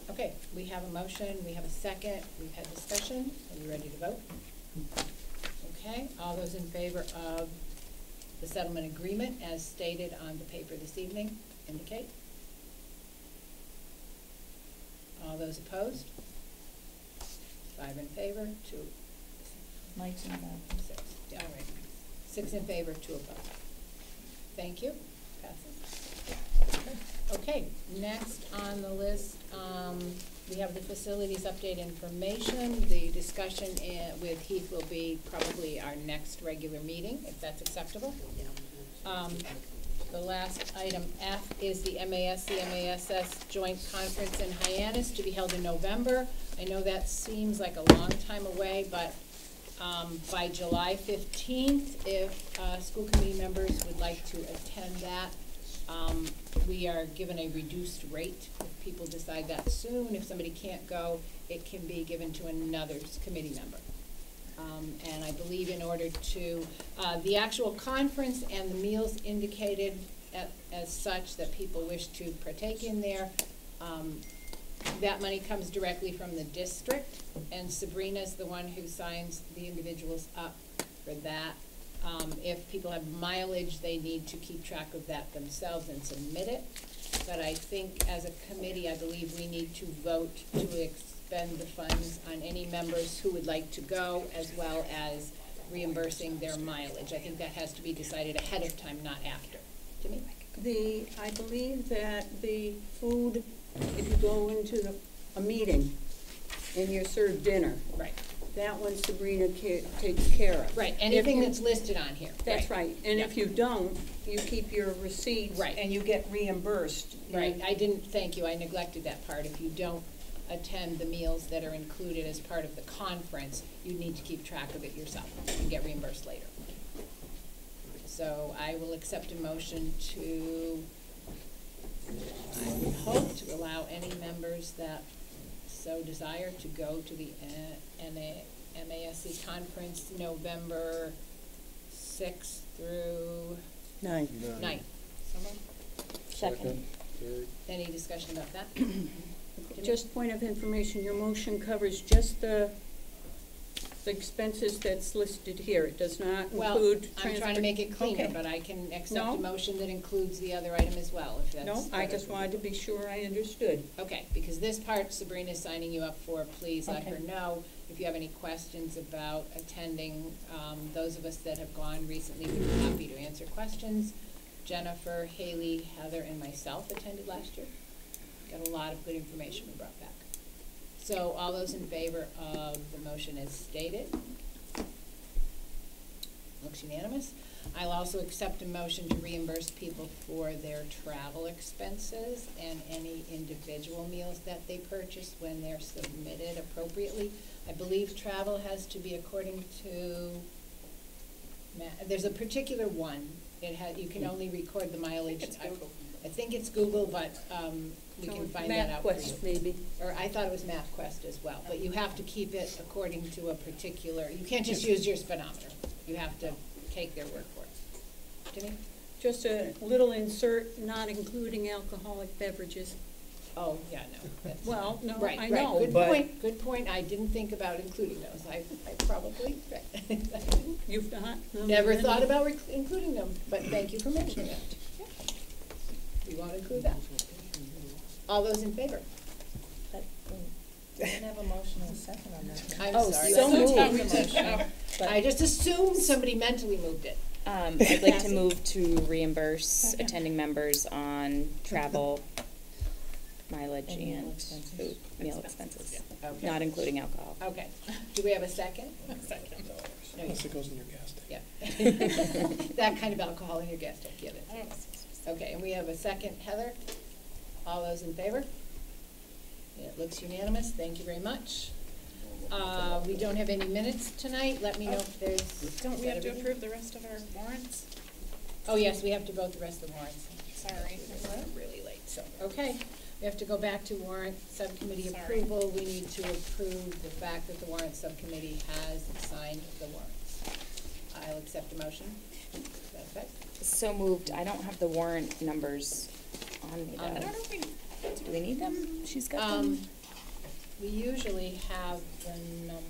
Okay, we have a motion, we have a second, we've had discussion. Are you ready to vote? Okay, all those in favor of the settlement agreement as stated on the paper this evening, indicate. All those opposed? 5 in favor, 2. Mike's in 6. Yeah, all right. 6 in favor, 2 opposed. Thank you. Passes. Okay, next on the list, we have the facilities update information. The discussion with Heath will be probably our next regular meeting, if that's acceptable. The last item F is the MASC-MASS joint conference in Hyannis to be held in November. I know that seems like a long time away, but by July 15th, if school committee members would like to attend that, we are given a reduced rate. If people decide that soon, if somebody can't go, it can be given to another committee member. And I believe in order to, the actual conference and the meals indicated as such that people wish to partake in there, that money comes directly from the district, and Sabrina's the one who signs the individuals up for that. If people have mileage, they need to keep track of that themselves and submit it. But I think as a committee, I believe we need to vote to expend the funds on any members who would like to go, as well as reimbursing their mileage. I think that has to be decided ahead of time, not after. Jimmy? I believe that the food, if you go into a meeting and you're served dinner. Right. That one Sabrina takes care of. Right, anything that's listed on here. That's right. And if you don't, you keep your receipts. Right. And you get reimbursed. Right, I didn't, thank you, I neglected that part. If you don't attend the meals that are included as part of the conference, you need to keep track of it yourself and get reimbursed later. So I will accept a motion to, I would hope to allow any members that so desire to go to the MASC conference November 6th through 9th. 9th. Someone? Second. Any discussion about that? Just point of information, your motion covers just the expenses that's listed here. It does not include I'm trying to make it cleaner, Okay. but I can accept No. a motion that includes the other item as well, if that's. No, I just wanted to be sure I understood. Okay, because this part Sabrina's signing you up for, please let her Okay. know. If you have any questions about attending, those of us that have gone recently would be happy to answer questions. Jennifer, Haley, Heather, and myself attended last year. Got a lot of good information we brought back. So all those in favor of the motion as stated? Looks unanimous. I'll also accept a motion to reimburse people for their travel expenses and any individual meals that they purchase when they're submitted appropriately. I believe travel has to be according to, there's a particular one. You can only record the mileage. I think it's Google, but we can find that out for you. MapQuest, maybe. Or I thought it was MapQuest as well, but you have to keep it according to a particular, you can't just use your speedometer. You have to take their word for it. Denise? Just a little insert, not including alcoholic beverages. Oh, yeah, no. that's- Well, no, Right, I right. know, Good but point, good point. I didn't think about including those. I probably, you've not? never thought about including them, but thank you for mentioning it. We want to include that. All those in favor? We didn't have a motion and a second on that. I'm Oh, sorry. so That's moved. I just assumed somebody mentally moved it. I'd like to move to reimburse attending members on travel, mileage, And meal and expenses. food, meal expenses, Okay. not including alcohol. Okay. Do we have a second? Second. No, Unless it goes in your gas tank. Yeah. That kind of alcohol in your gas, don't give it. Okay, and we have a second. Heather? All those in favor? It looks unanimous. Thank you very much. We don't have any minutes tonight. Let me know if there's. Don't is we that have to everything? approve the rest of our warrants? Oh, yes, we have to vote the rest of the warrants. Sorry. We're really late, so, okay. We have to go back to warrant subcommittee Sorry. approval. We need to approve the fact that the warrant subcommittee has signed the warrants. I'll accept a motion. Is that effect? So moved. I don't have the warrant numbers on me though. I I don't know if we, Do we need them? She's got Um, them. We usually have the number.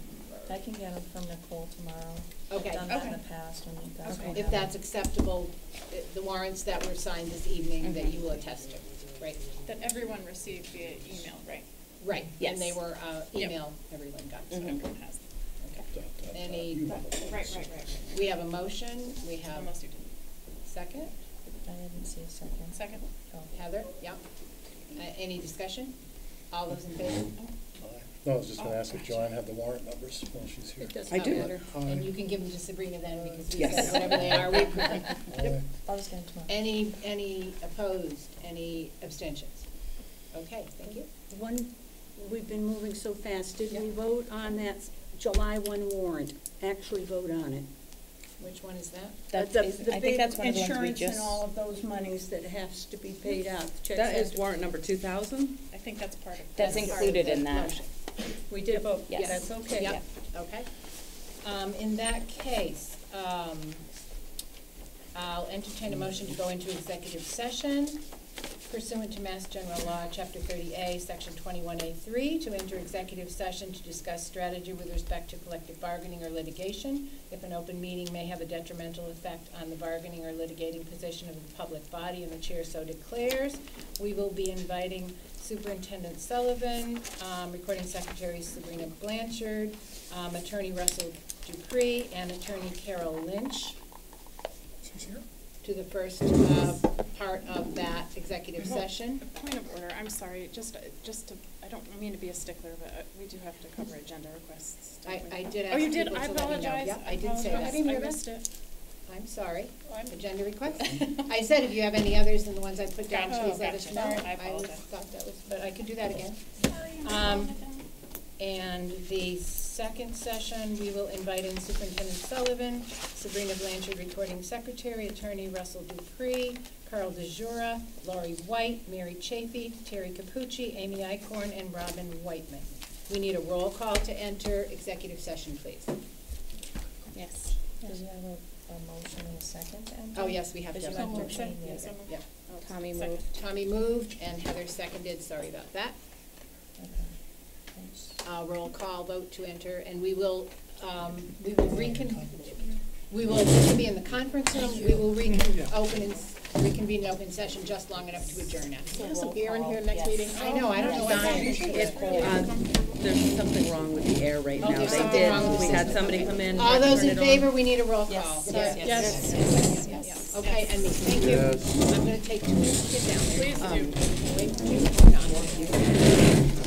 I can get them from Nicole tomorrow. Okay. I've done that in Okay. the past when you guys Okay. don't If have that's them. acceptable, the warrants that were signed this evening that you will attest to, right? that everyone received via email, right? Right, Yes. and they were, email, everyone got, so, Mhm. Everyone has them. okay. Any, Right. we have a motion, we have Unless you didn't. second, I didn't see a second. Second? Oh. Heather, yeah. Any discussion? All those in favor? No, I was just gonna ask if Joanne had the warrant numbers while she's here. It does I not do. matter. And you can give them to Sabrina then, because we Yes. said whatever they are, we approve them. Yep. I'll just get them tomorrow. Any opposed, any abstentions? Okay, thank you. We've been moving so fast. Did we vote on that July 1 warrant? Actually vote on it? Which one is that? The I think big that's one of the ones we insurance just. and all of those monies that has to be paid out. Checks That have is to- warrant number 2000? I think that's part of. That's part of included the in that. motion. We did vote, Yes. that's okay. Yep, okay. In that case, I'll entertain a motion to go into executive session pursuant to Mass General Law, Chapter 30A, Section 21A3, to enter executive session to discuss strategy with respect to collective bargaining or litigation. If an open meeting may have a detrimental effect on the bargaining or litigating position of the public body and the chair so declares, we will be inviting Superintendent Sullivan, Recording Secretary Sabrina Blanchard, Attorney Russell Dupree, and Attorney Carol Lynch She's here. to the first part of that executive Well, session. A point of order, I'm sorry, just to, I don't mean to be a stickler, but we do have to cover agenda requests. don't we? I did Oh, you ask did? people I to let me know. apologize. Yep, I did say that. I missed it. I'm sorry. I'm- Agenda request? I said if you have any others than the ones I put down, Gotcha. please let Gotcha. us know. Sorry, I was- apologize. thought that was, but I could do that again. And the second session, we will invite in Superintendent Sullivan, Sabrina Blanchard, Recording Secretary, Attorney Russell Dupree, Carl DeJura, Laurie White, Mary Chafee, Terry Capucci, Amy Icorn, and Robin Whiteman. We need a roll call to enter executive session, please. Yes. Does you have a motion and a second? Enter? Oh, yes, we have to. Because have you a have to motion. change it. Yep. Tommy Second. moved. Tommy moved and Heather seconded, sorry about that. Okay. Thanks. Roll call vote to enter, and we will this will be in the conference room, we will reconvene in open session just long enough to adjourn after. There's some beer in here next meeting. I know, I don't know what's happening. There's something wrong with the air right Oh, now. there's They something wrong with did, we the had system. somebody come in. All those turn in it on. favor, we need a roll call. Yes. Okay, and me, thank you. Yes. I'm gonna take 2 minutes to get down. Please do. Wait for you.